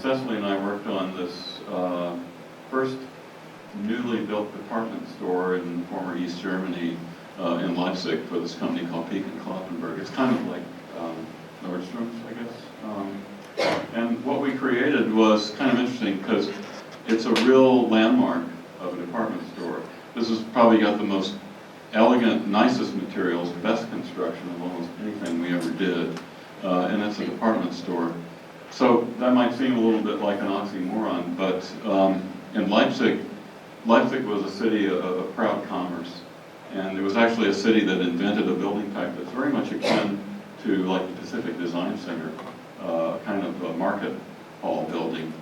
Cecily and I worked on this first newly built department store in former East Germany in Leipzig for this company called Peek & Kloppenburg. It's kind of like Nordstrom's, I guess. And what we created was kind of interesting because it's a real landmark of a department store. This has probably got the most elegant, nicest materials, best construction of almost anything we ever did. And it's a department store. So that might seem a little bit like an oxymoron, but in Leipzig was a city of proud commerce. And it was actually a city that invented a building type that's very much akin to like the Pacific Design Center, kind of a market hall building.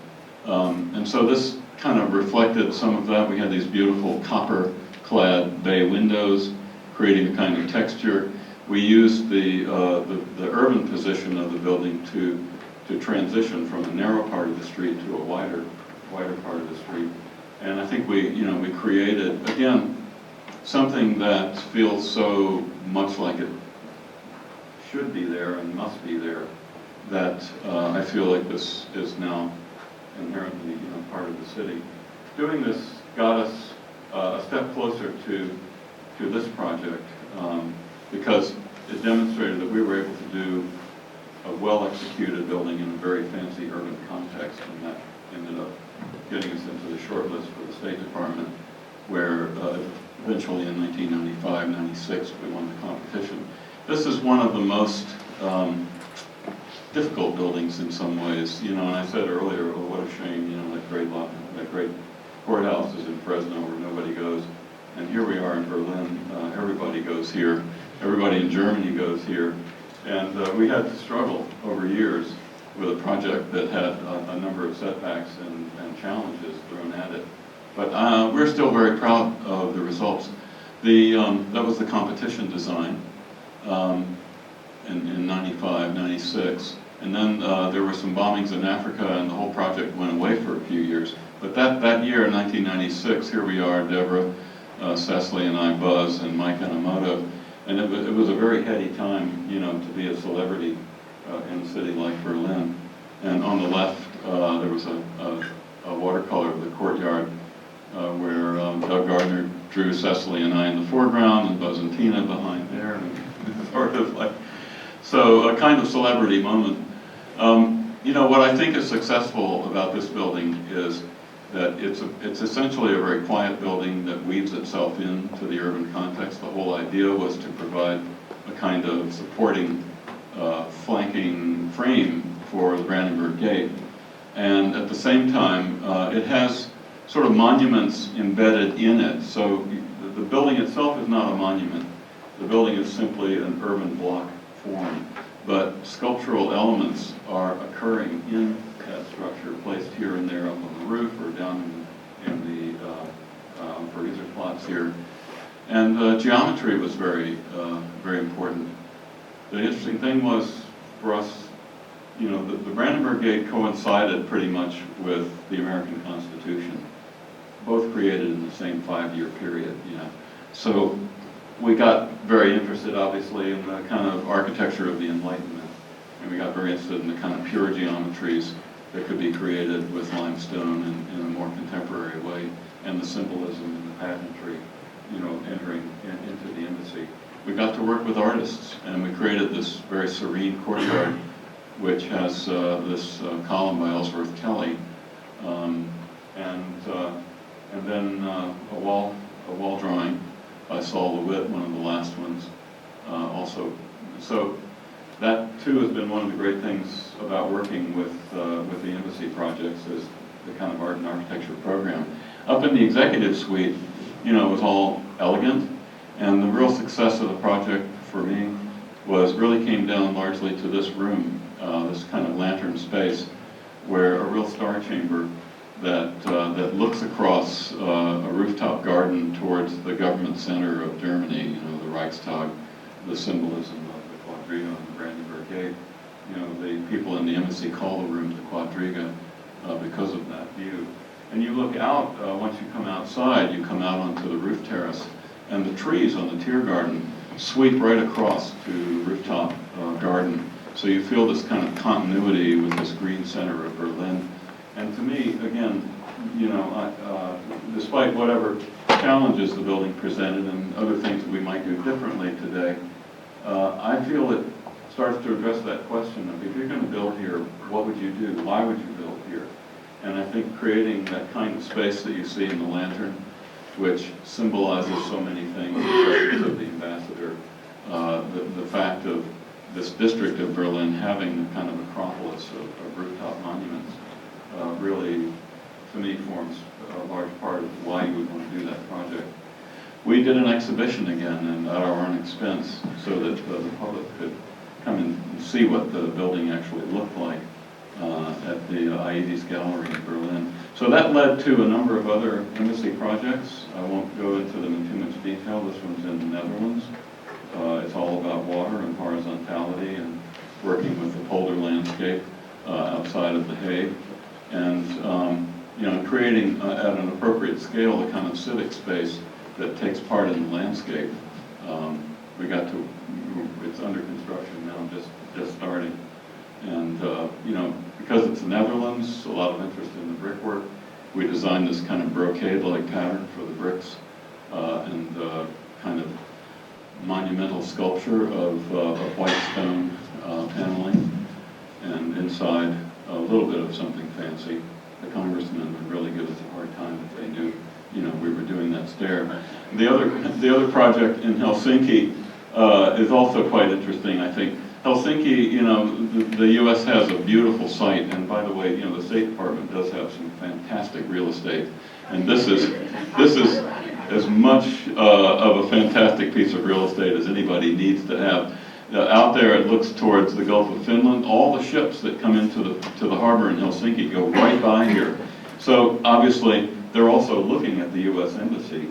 And so this kind of reflected some of that. We had these beautiful copper-clad bay windows, creating a kind of texture. We used the urban position of the building to transition from a narrow part of the street to a wider part of the street. And I think we created, again, something that feels so much like it should be there and must be there, that I feel like this is now inherently part of the city. Doing this got us a step closer to this project because it demonstrated that we were able to do a well-executed building in a very fancy urban context, and that ended up getting us into the short list for the State Department, where eventually in 1995, 96, we won the competition. This is one of the most difficult buildings in some ways, and I said earlier, oh, what a shame, that great courthouse is in Fresno where nobody goes. And here we are in Berlin. Everybody goes here. Everybody in Germany goes here. And we had to struggle over years with a project that had a number of setbacks and challenges thrown at it. But we're still very proud of the results. That was the competition design in 95, 96. And then there were some bombings in Africa, and the whole project went away for a few years. But that year, 1996, here we are, Deborah, Cecily and I, Buzz, and Mike Enomoto. And it was a very heady time, you know, to be a celebrity in a city like Berlin. And on the left, there was a watercolor of the courtyard where Doug Gardner drew Cecily and I in the foreground, and Buzz and Tina behind there. And sort of like, so a kind of celebrity moment. You know, what I think is successful about this building is that it's essentially a very quiet building that weaves itself into the urban context. The whole idea was to provide a kind of supporting, flanking frame for the Brandenburg Gate. And at the same time, it has sort of monuments embedded in it. So the building itself is not a monument. The building is simply an urban block form. But sculptural elements are occurring in that structure, placed here and there up on the roof or down in the freezer plots here. And geometry was very important. The interesting thing was, for us, you know, the Brandenburg Gate coincided pretty much with the American Constitution, both created in the same 5-year period, you know. So we got very interested, obviously, in the kind of architecture of the Enlightenment. And we got very interested in the kind of pure geometries that could be created with limestone in a more contemporary way, and the symbolism and the pageantry, you know, entering into the embassy. We got to work with artists, and we created this very serene courtyard, which has this column by Ellsworth Kelly, and then a wall drawing by Saul LeWitt, one of the last ones, also. So that too has been one of the great things about working with the embassy projects, is the kind of art and architecture program. Up in the executive suite, you know, it was all elegant, and the real success of the project for me really came down largely to this room, this kind of lantern space, where a real star chamber that looks across a rooftop garden towards the government center of Germany, you know, the Reichstag, the symbolism of the quadriga and the Brandenburg Gate. You know, the people in the embassy call the room the quadriga because of that view. And you look out, once you come outside, you come out onto the roof terrace, and the trees on the Tiergarten sweep right across to rooftop garden. So you feel this kind of continuity with this green center of Berlin. And to me, again, you know, despite whatever challenges the building presented and other things that we might do differently today, I feel it starts to address that question of, if you're going to build here, what would you do? Why would you build here? And I think creating that kind of space that you see in the lantern, which symbolizes so many things, the presence of the ambassador, the fact of this district of Berlin having the kind of acropolis of rooftop monuments, really, to me, forms a large part of why you would want to do that project. We did an exhibition again, and at our own expense, so that the public could come and see what the building actually looked like at the Aedes Gallery in Berlin. So that led to a number of other embassy projects. I won't go into them in too much detail. This one's in the Netherlands. It's all about water and horizontality and working with the polder landscape outside of The Hague. And you know, creating at an appropriate scale the kind of civic space that takes part in the landscape. It's under construction now, just starting. And you know, because it's the Netherlands, a lot of interest in the brickwork. We designed this kind of brocade-like pattern for the bricks and kind of monumental sculpture of white stone paneling, and inside a little bit of something fancy. The congressman would really give us a hard time if they knew, you know, we were doing that stair. The other project in Helsinki is also quite interesting, I think. Helsinki, you know, the U.S. has a beautiful site, and by the way, you know, the State Department does have some fantastic real estate, and this is as much of a fantastic piece of real estate as anybody needs to have. Out there, it looks towards the Gulf of Finland. All the ships that come into the harbor in Helsinki go right by here. So obviously, they're also looking at the U.S. Embassy,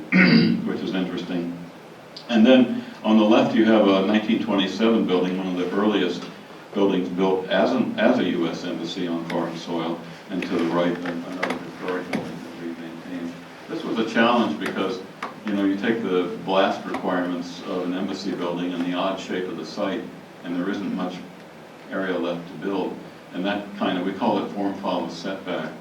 which is interesting. And then on the left, you have a 1927 building, one of the earliest buildings built as a U.S. Embassy on foreign soil. And to the right, another historic building that we maintained. This was a challenge because, you know, you take the blast requirements of an embassy building and the odd shape of the site, and there isn't much area left to build. And that kind of, we call it form follow setback.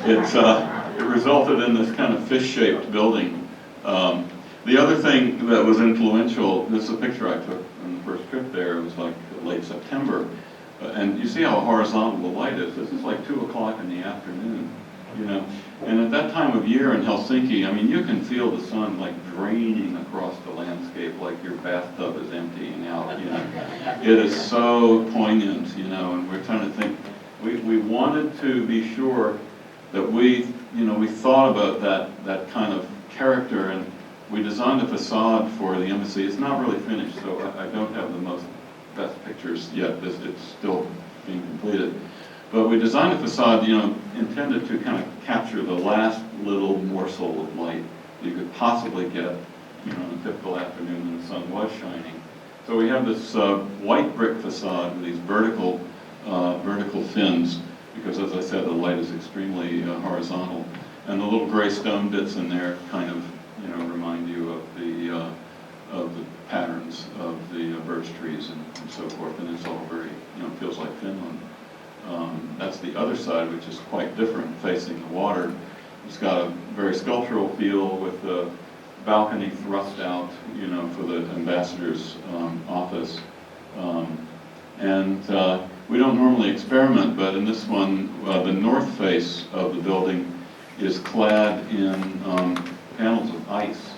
It resulted in this kind of fish-shaped building. The other thing that was influential, this is a picture I took on the first trip there, it was like late September. And you see how horizontal the light is. This is like 2 o'clock in the afternoon, you know. And at that time of year in Helsinki, I mean, you can feel the sun like draining across the landscape like your bathtub is emptying out, you know. It is so poignant, you know, and we're trying to think, we wanted to be sure that we thought about that kind of character, and we designed a facade for the embassy. It's not really finished, so I don't have the best pictures yet. It's still being completed. But we designed a facade, you know, intended to kind of capture the last little morsel of light you could possibly get, you know, on a typical afternoon when the sun was shining. So we have this white brick facade with these vertical fins, because as I said, the light is extremely horizontal. And the little gray stone bits in there kind of, you know, remind you of the patterns of the birch trees and so forth, and it's all very, you know, feels like Finland. That's the other side, which is quite different, facing the water. It's got a very sculptural feel with the balcony thrust out, you know, for the ambassador's office. We don't normally experiment, but in this one, the north face of the building is clad in panels of ice.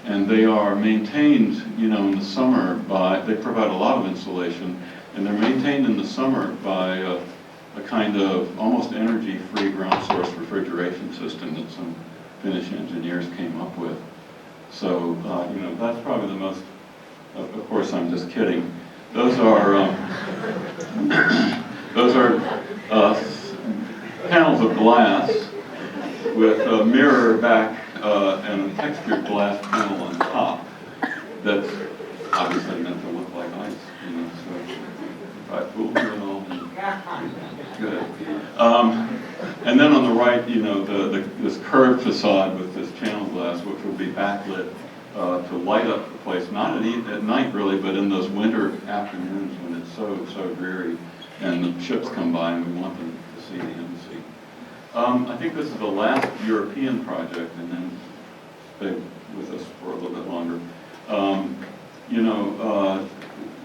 And they are maintained, you know, in the summer they provide a lot of insulation, and they're maintained in the summer by a kind of almost energy-free ground source refrigeration system that some Finnish engineers came up with. So, you know, that's probably the most, of course I'm just kidding. Those are panels of glass with a mirror back and a textured glass panel on top that's obviously meant to look like ice, you know, so I fooled you and all. Good. And then on the right, you know, this curved facade with this channel glass, which will be backlit to light up the place, not at night really, but in those winter afternoons when it's so dreary and the ships come by and we want them to see the embassy. I think this is the last European project, and then stay with us for a little bit longer. You know,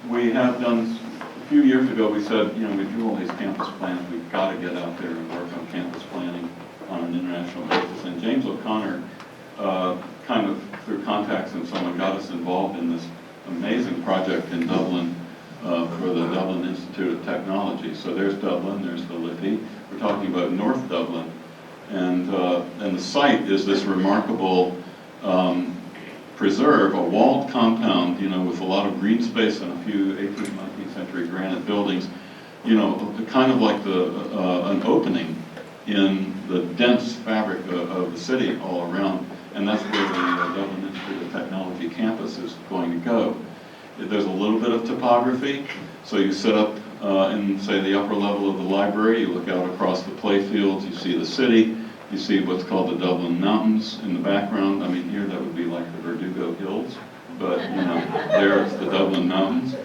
we have done, a few years ago we said, you know, we do all these campus plans, we've got to get out there and work on campus planning on an international basis. And James O'Connor, kind of through contacts and someone, got us involved in this amazing project in Dublin for the Dublin Institute of Technology. So there's Dublin, there's the Liffey. We're talking about North Dublin. And the site is this remarkable preserve, a walled compound, you know, with a lot of green space and a few 18th, 19th century granite buildings, you know, kind of like an opening in the dense fabric of the city all around. And that's where the Dublin Institute of Technology campus is going to go. There's a little bit of topography, so you sit up in, say, the upper level of the library, you look out across the playfields, you see the city, you see what's called the Dublin Mountains in the background. I mean, here that would be like the Verdugo Hills, but, you know, there it's the Dublin Mountains.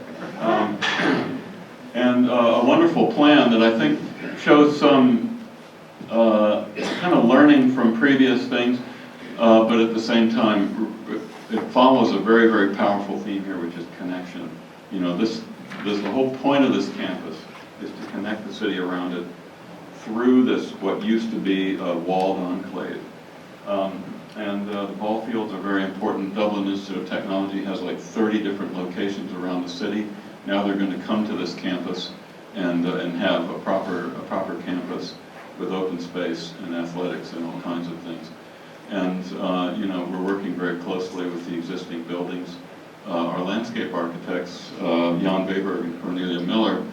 And a wonderful plan that I think shows some kind of learning from previous things, but at the same time, it follows a very, very powerful theme here, which is connection. You know, the whole point of this campus is to connect the city around it through this, what used to be a walled enclave. The ball fields are very important. Dublin Institute of Technology has like 30 different locations around the city. Now they're going to come to this campus and have a proper campus with open space and athletics and all kinds of things. And, you know, we're working very closely with the existing buildings. Our landscape architects, Jan Weber and Cornelia Miller,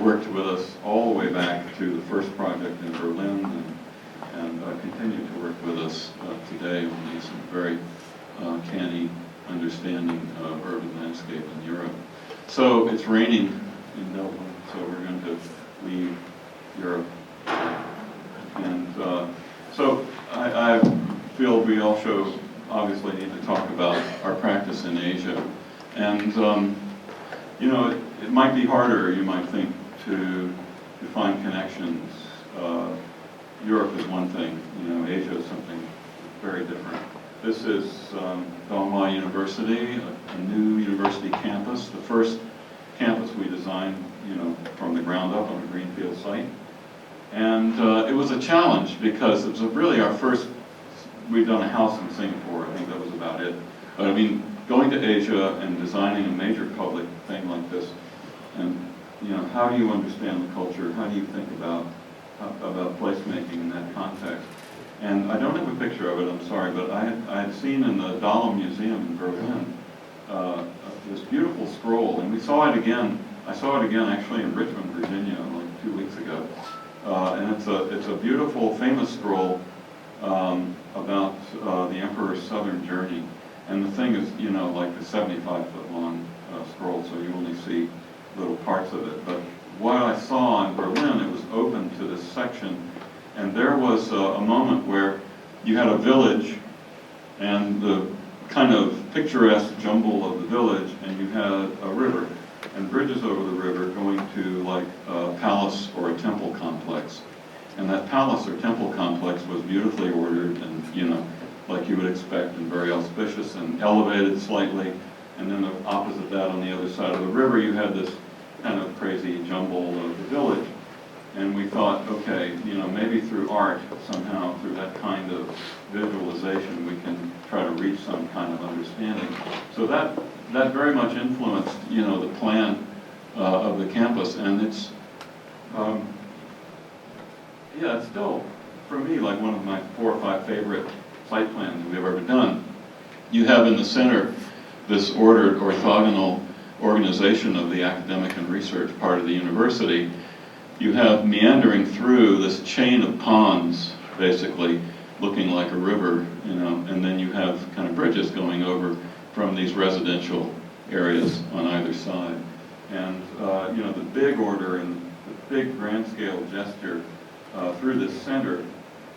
worked with us all the way back to the first project in Berlin and continue to work with us today on these very canny understanding of urban landscape in Europe. So it's raining in Dublin, so we're going to leave Europe. And so I feel we also obviously need to talk about our practice in Asia. And, you know, it might be harder, you might think, to find connections. Europe is one thing, you know, Asia is something very different. This is Alumni University, a new university campus, the first campus we designed, you know, from the ground up on a greenfield site. And it was a challenge because it was really our first, we'd done a house in Singapore, I think that was about it. But I mean, going to Asia and designing a major public thing like this, and you know, how do you understand the culture? How do you think about placemaking in that context? And I don't have a picture of it, I'm sorry, but I had seen in the Dahlem Museum in Berlin this beautiful scroll, and we saw it again. I saw it again actually in Richmond, Virginia, like 2 weeks ago. And it's a beautiful, famous scroll about the Emperor's Southern Journey. And the thing is, you know, like a 75-foot long scroll, so you only see little parts of it. But what I saw in Berlin, it was open to this section, and there was a moment where you had a village and the kind of picturesque jumble of the village, and you had a river and bridges over the river going to like a palace or a temple complex. And that palace or temple complex was beautifully ordered and, you know, like you would expect, and very auspicious and elevated slightly. And then opposite that, on the other side of the river, you had this kind of crazy jumble of the village. And we thought, okay, you know, maybe through art, somehow, through that kind of visualization, we can try to reach some kind of understanding. So that very much influenced, you know, the plan of the campus. And it's, yeah, it's still, for me, like one of my 4 or 5 favorite site plans we've ever done. You have in the center this ordered orthogonal organization of the academic and research part of the university. You have meandering through this chain of ponds, basically, looking like a river, you know, and then you have kind of bridges going over from these residential areas on either side. And, you know, the big order and the big grand scale gesture through this center,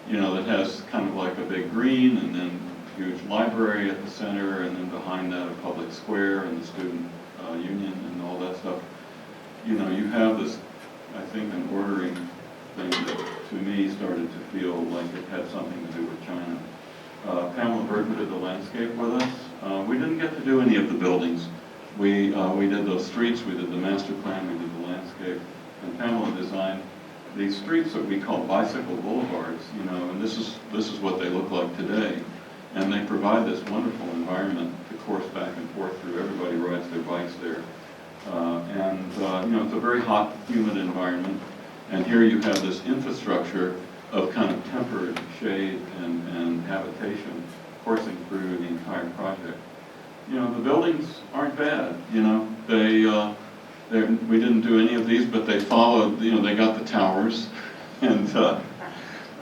you know, that has kind of like a big green and then huge library at the center, and then behind that a public square and the student union and all that stuff. You know, you have this, I think, an ordering thing that to me started to feel like it had something to do with China. Pamela Burton did the landscape with us. We didn't get to do any of the buildings. We did those streets, we did the master plan, we did the landscape, and Pamela designed these streets that we call bicycle boulevards, you know, and this is what they look like today. And they provide this wonderful environment to course back and forth through. Everybody rides their bikes there. You know, it's a very hot, humid environment. And here you have this infrastructure of kind of tempered shade and habitation coursing through the entire project. You know, the buildings aren't bad, you know. We didn't do any of these, but they followed, you know, they got the towers. And,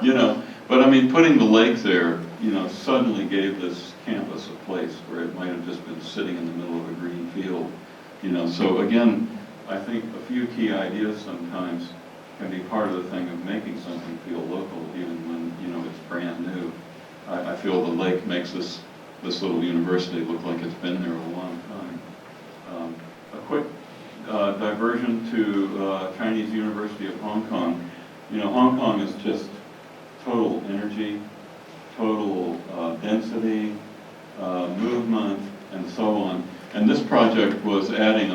you know, but I mean, putting the lake there, you know, suddenly gave this campus a place where it might have just been sitting in the middle of a green field, you know. So again, I think a few key ideas sometimes can be part of the thing of making something feel local, even when, you know, it's brand new. I feel the lake makes this little university look like it's been there a long time. A quick diversion to Chinese University of Hong Kong. You know, Hong Kong is just total energy, total density, movement, and so on. And this project was adding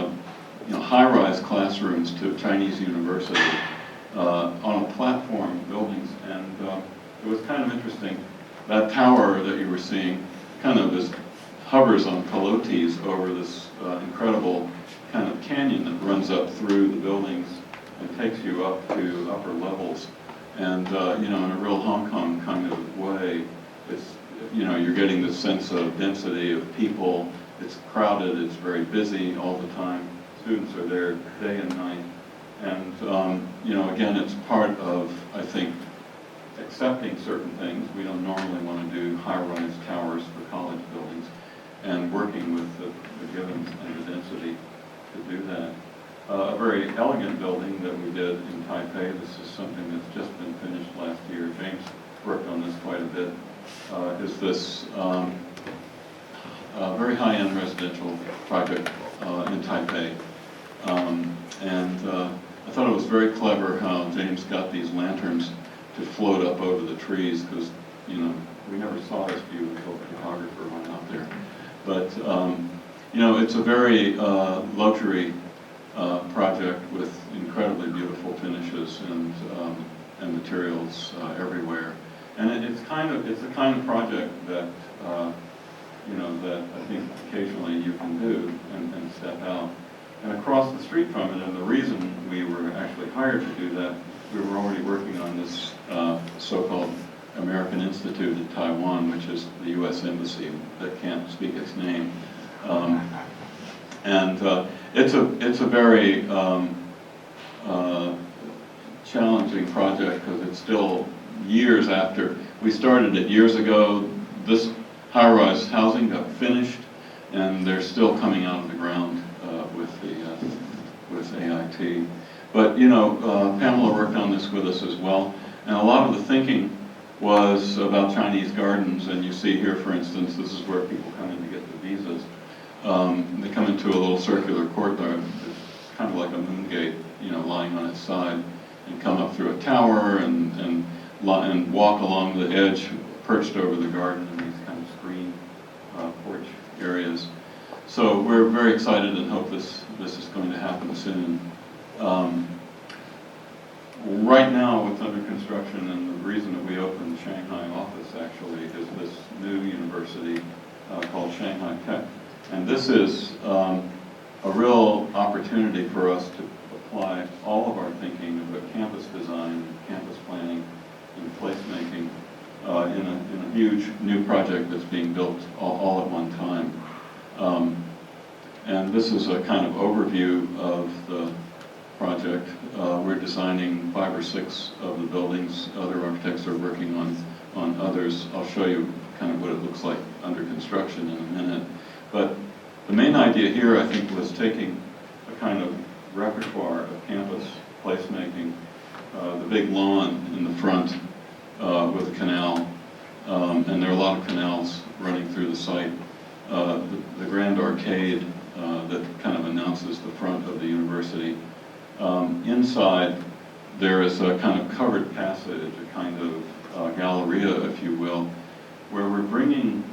high-rise classrooms to Chinese University on a platform of buildings. And it was kind of interesting. That tower that you were seeing kind of hovers on pilotis over this incredible kind of canyon that runs up through the buildings and takes you up to upper levels. And, you know, in a real Hong Kong kind of way, it's, you know, you're getting this sense of density of people. It's crowded, it's very busy all the time. Students are there day and night. And, you know, again, it's part of, I think, accepting certain things. We don't normally want to do high-rise towers for college buildings, and working with the givens and the density to do that. A very elegant building that we did in Taipei. This is something that's just been finished last year. James worked on this quite a bit. Is this very high-end residential project in Taipei. I thought it was very clever how James got these lanterns to float up over the trees, because, you know, we never saw this view until the photographer went out there. But, you know, it's a very luxury project with incredibly beautiful finishes and materials everywhere. And it's the kind of project that, you know, that I think occasionally you can do and step out. And across the street from it, and the reason we were actually hired to do that, we were already working on this so-called American Institute in Taiwan, which is the U.S. Embassy that can't speak its name. It's a very challenging project, because it's still years after. We started it years ago. This high-rise housing got finished, and they're still coming out of the ground with AIT. But, you know, Pamela worked on this with us as well, and a lot of the thinking was about Chinese gardens. And you see here, for instance, this is where people come in to get the visas. They come into a little circular courtyard. It's kind of like a moon gate, you know, lying on its side, and come up through a tower and walk along the edge, perched over the garden in these kind of screen porch areas. So we're very excited and hope this is going to happen soon. Right now, what's under construction, and the reason that we opened the Shanghai office actually, is this new university called Shanghai Tech. And this is a real opportunity for us to apply all of our thinking about campus design, campus planning, and placemaking in a huge new project that's being built all at one time. And this is a kind of overview of the project. We're designing 5 or 6 of the buildings. Other architects are working on others. I'll show you kind of what it looks like under construction in a minute. But the main idea here, I think, was taking a kind of repertoire of campus placemaking, the big lawn in the front with a canal, and there are a lot of canals running through the site. The grand arcade that kind of announces the front of the university. Inside, there is a kind of covered passage, a kind of galleria, if you will, where we're bringing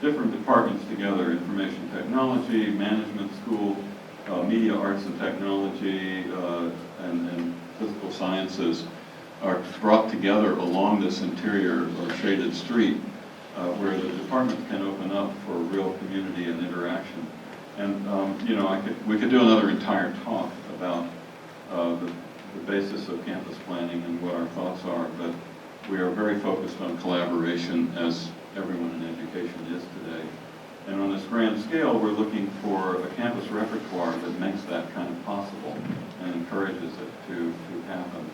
different departments together: information technology, management school, media arts and technology, and physical sciences are brought together along this interior or shaded street, where the departments can open up for real community and interaction. And you know, we could do another entire talk about the basis of campus planning and what our thoughts are, but we are very focused on collaboration, as everyone in education is today. And on this grand scale, we're looking for a campus repertoire that makes that kind of possible and encourages it to happen.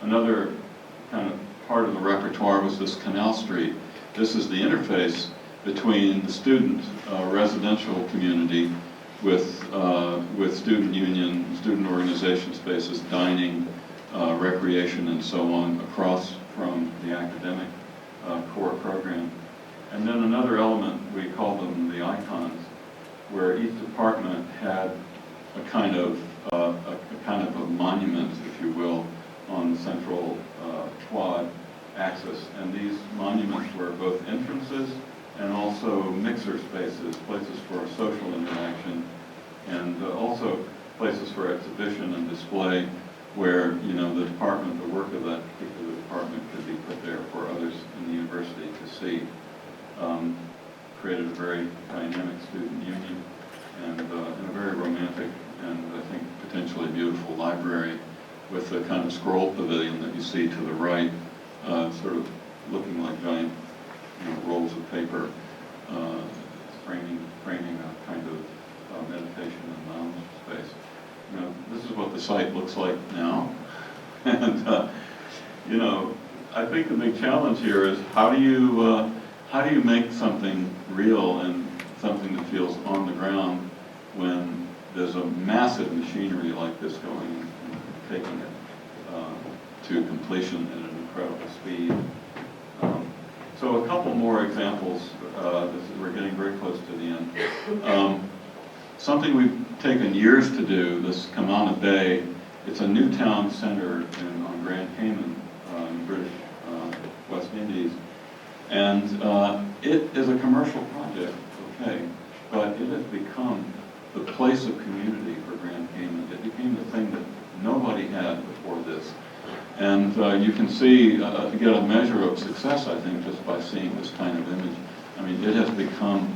Another kind of part of the repertoire was this canal street. This is the interface between the student residential community with student union, student organization spaces, dining, recreation, and so on, across from the academic core program. And then another element, we call them the icons, where each department had a kind of a monument, if you will, on the central quad axis. And these monuments were both entrances and also mixer spaces, places for social interaction, and also places for exhibition and display, where, you know, the department, the work of that particular department could be put there for others in the university to see. Created a very dynamic student union and a very romantic and, I think, potentially beautiful library with the kind of scroll pavilion that you see to the right, sort of looking like giant rolls of paper, framing a kind of meditation and lounge space. This is what the site looks like now. And, I think the big challenge here is how do you make something real and something that feels on the ground when there's a massive machinery like this going and taking it to completion at an incredible speed. So a couple more examples. We're getting very close to the end. Something we've taken years to do, this Kamana Bay, it's a new town center on Grand Cayman in British West Indies. And it is a commercial project, okay, but it has become the place of community for Grand Cayman. It became the thing that nobody had before this. And you can see, get a measure of success, I think, just by seeing this kind of image. I mean, it has become,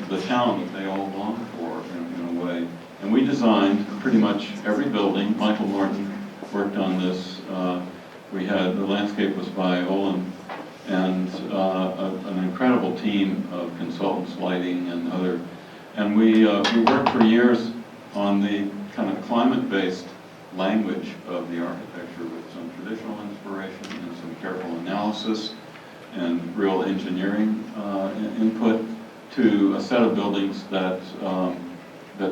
the town that they all long for in a way. And we designed pretty much every building. Michael Martin worked on this. The landscape was by Olin, and an incredible team of consultants, lighting and other. And we worked for years on the kind of climate-based language of the architecture with some traditional inspiration and some careful analysis and real engineering input to a set of buildings that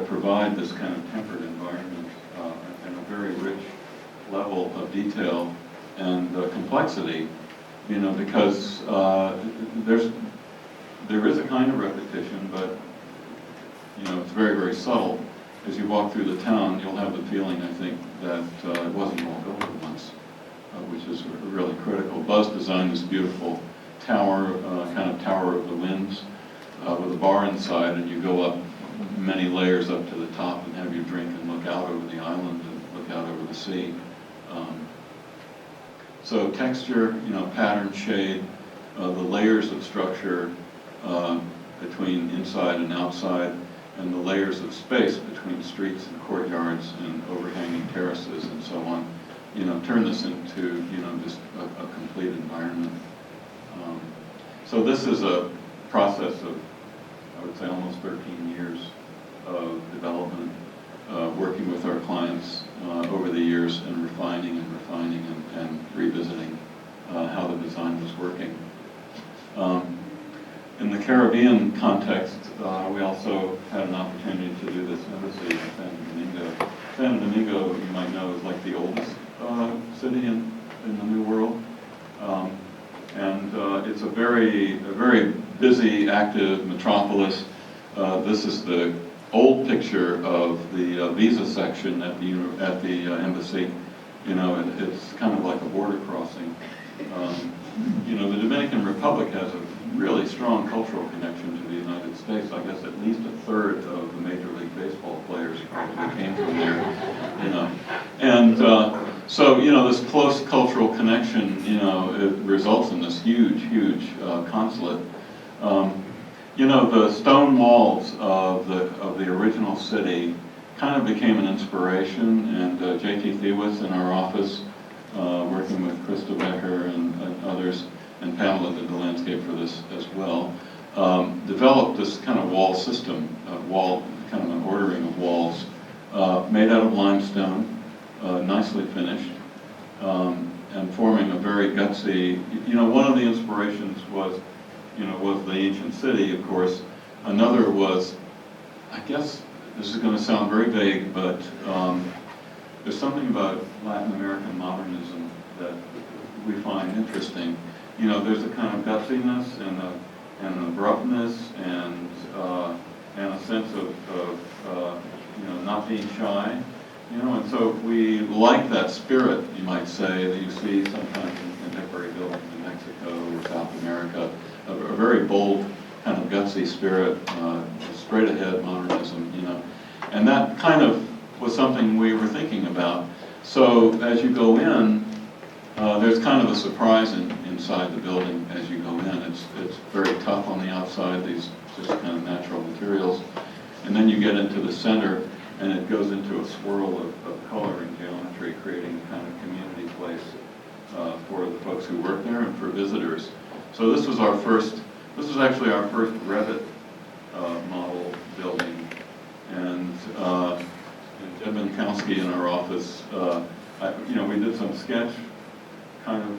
provide this kind of tempered environment and a very rich level of detail and complexity, because there is a kind of repetition, but it's very, very subtle. As you walk through the town, you'll have the feeling, I think, that it wasn't all built at once, which is really critical. Buzz designed this beautiful tower, kind of Tower of the Winds, with a bar inside, and you go up many layers up to the top and have your drink and look out over the island and look out over the sea. So texture, pattern, shade, the layers of structure between inside and outside, and the layers of space between streets and courtyards and overhanging terraces and so on, turn this into, just a complete environment. So this is a process of, I would say, almost 13 years of development, working with our clients over the years and refining and revisiting how the design was working. In the Caribbean context, we also had an opportunity to do this embassy in San Domingo. San Domingo, you might know, is like the oldest city in the New World. And it's a very busy, active metropolis. This is the old picture of the visa section at the embassy. It's kind of like a border crossing. The Dominican Republic has a really strong cultural connection to the United States. I guess at least a third of the Major League Baseball players probably came from there. And so this close cultural connection, it results in this huge consulate. The stone walls of the original city kind of became an inspiration, and J.T. Thewis in our office, working with Krista Becker and others, and Pamela did the landscape for this as well, developed this kind of wall system, kind of an ordering of walls, made out of limestone, nicely finished, and forming a very gutsy, one of the inspirations was the ancient city, of course. Another was, I guess, this is going to sound very vague, but there's something about Latin American modernism that we find interesting. There's a kind of gutsiness and an abruptness and a sense of not being shy. And so we like that spirit, you might say, that you see sometimes in contemporary buildings in Mexico or South America, a very bold kind of gutsy spirit, straight ahead modernism, And that kind of was something we were thinking about. So as you go in, there's kind of a surprise inside the building as you go in. It's very tough on the outside, these just kind of natural materials. And then you get into the center, and it goes into a swirl of color and geometry, creating a kind of community place for the folks who work there and for visitors. So this was actually our first Revit model building. And Ed Minkowski in our office, we did some sketch, kind of,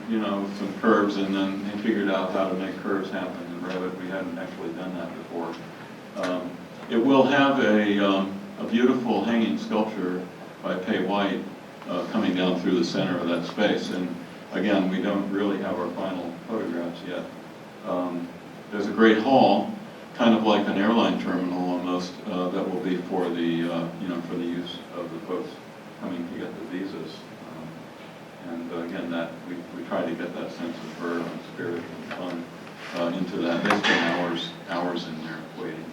some curves, and then he figured out how to make curves happen in Revit. We hadn't actually done that before. It will have a beautiful hanging sculpture by Pei White coming down through the center of that space. And again, we don't really have our final photographs yet. There's a great hall, kind of like an airline terminal almost, that will be for the for the use of the folks coming to get the visas. And again, that we try to get that sense of verve and spirit and fun into that. They spend hours in there waiting.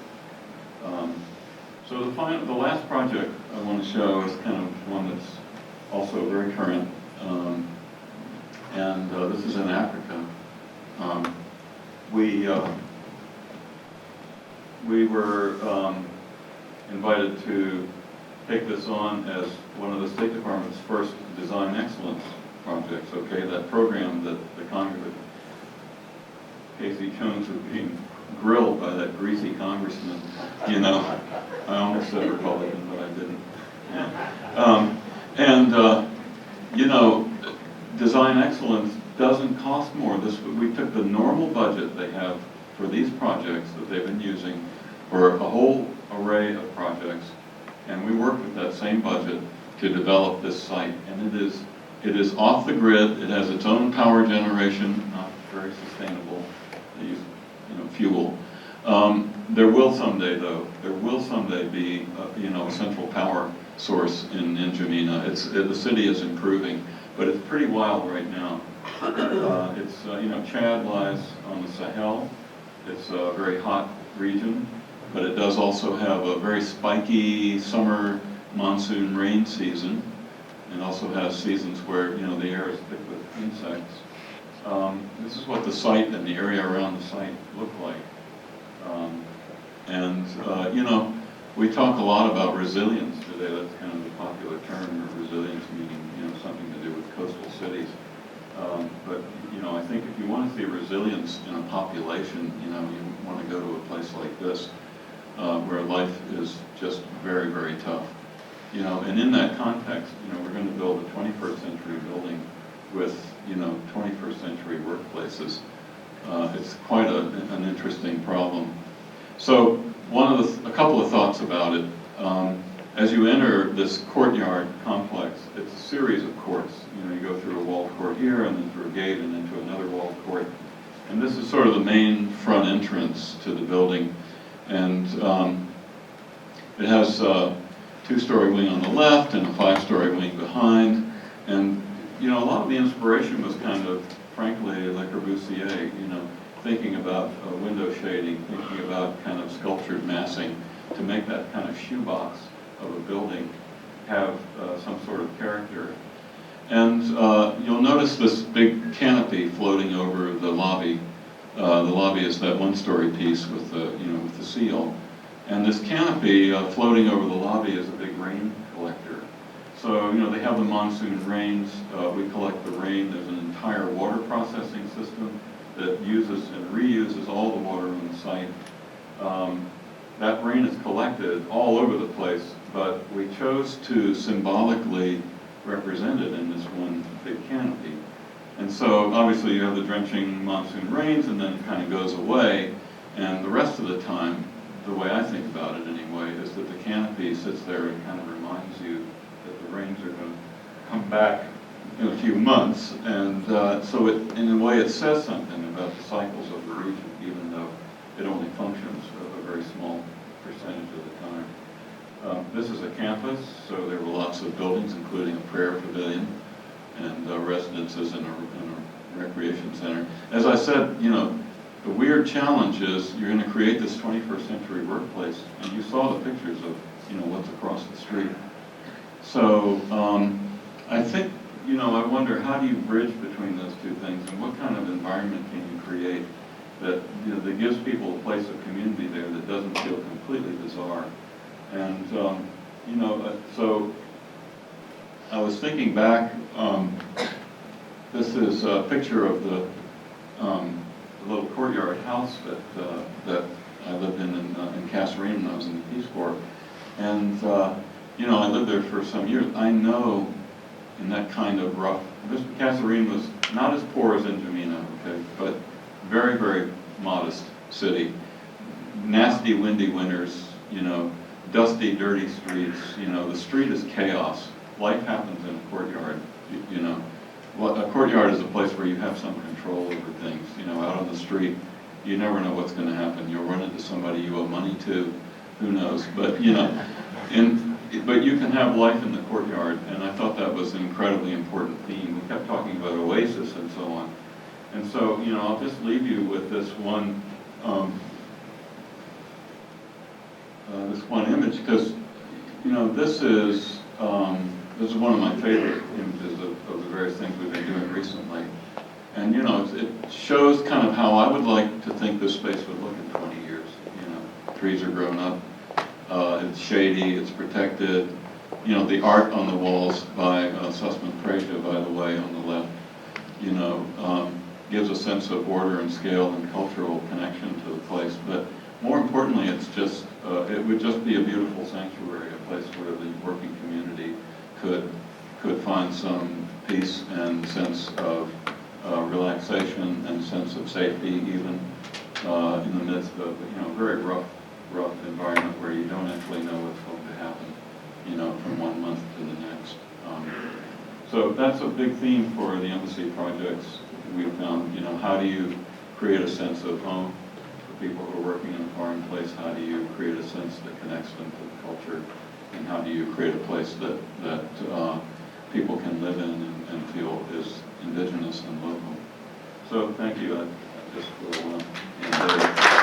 So the last project I want to show is kind of one that's also very current, and this is in Africa. We were invited to take this on as one of the State Department's first design excellence projects. Okay, that program that the Congress, Casey Jones was being grilled by that greasy congressman. I almost said Republican, but I didn't. Yeah. Design excellence doesn't cost more. We took the normal budget they have for these projects that they've been using for a whole array of projects, and we worked with that same budget to develop this site. And it is off the grid. It has its own power generation, not very sustainable. They use fuel. There will someday, though. There will someday be a central power source in N'Djamena. The city is improving, but it's pretty wild right now. Chad lies on the Sahel. It's a very hot region, but it does also have a very spiky summer monsoon rain season, and also has seasons where the air is thick with insects. This is what the site and the area around the site look like. We talk a lot about resilience today. That's kind of the popular term, resilience meaning something to do with coastal cities. But I think if you want to see resilience in a population, you want to go to a place like this, where life is just very, very tough. And in that context, we're going to build a 21st century building with 21st century workplaces. It's quite an interesting problem. So a couple of thoughts about it. As you enter this courtyard complex, it's a series of courts. You go through a walled court here, and then through a gate, and into another walled court. And this is sort of the main front entrance to the building. And it has a 2-story wing on the left and a 5-story wing behind. And a lot of the inspiration was kind of, frankly, Le Corbusier, thinking about window shading, thinking about kind of sculptured massing to make that kind of shoebox of a building have some sort of character. And you'll notice this big canopy floating over the lobby. The lobby is that 1-story piece with the seal. And this canopy floating over the lobby is a big rain collector. So, they have the monsoon rains. We collect the rain. There's an entire water processing system that uses and reuses all the water on the site. That rain is collected all over the place, but we chose to symbolically represent it in this one big canopy. And so, obviously, you have the drenching monsoon rains, and then it kind of goes away. And the rest of the time, the way I think about it anyway, is that the canopy sits there and kind of reminds you that the rains are going to come back in a few months, and so in a way it says something about the cycles of the region, even though it only functions a very small percentage of the time. This is a campus, so there were lots of buildings, including a prayer pavilion and residences and a recreation center. As I said, the weird challenge is you're going to create this 21st century workplace, and you saw the pictures of what's across the street. So I think I wonder, how do you bridge between those two things, and what kind of environment can you create that that gives people a place of community there that doesn't feel completely bizarre? And so I was thinking back This is a picture of the little courtyard house that I lived in Kasserine when I was in the Peace Corps. And, you know, I lived there for some years. I know in that kind of rough, Kasserine was not as poor as N'Djamena, okay, but very, very modest city. Nasty, windy winters, you know, dusty, dirty streets, you know, the street is chaos. Life happens in a courtyard, you know. Well, a courtyard is a place where you have some control over things. You know, out on the street, you never know what's going to happen. You'll run into somebody you owe money to, who knows. But, you know, but you can have life in the courtyard, and I thought that was an incredibly important theme. We kept talking about oasis and so on. And so, you know, I'll just leave you with this one image, because, you know, this is one of my favorite images of the various things we've been doing recently. And, you know, it shows kind of how I would like to think this space would look in 20 years. You know, trees are grown up, it's shady, it's protected. You know, the art on the walls by Sussman Preja, by the way, on the left, you know, gives a sense of order and scale and cultural connection to the place. But more importantly, it's just, it would just be a beautiful sanctuary, a place where the working community could find some peace and sense of relaxation and sense of safety, even in the midst of, you know, very rough environment where you don't actually know what's going to happen, you know, from one month to the next. So that's a big theme for the embassy projects. We've found, you know, how do you create a sense of home for people who are working in a foreign place? How do you create a sense that connects them to the culture? And how do you create a place that people can live in and feel is indigenous and local? So thank you. I just will end there.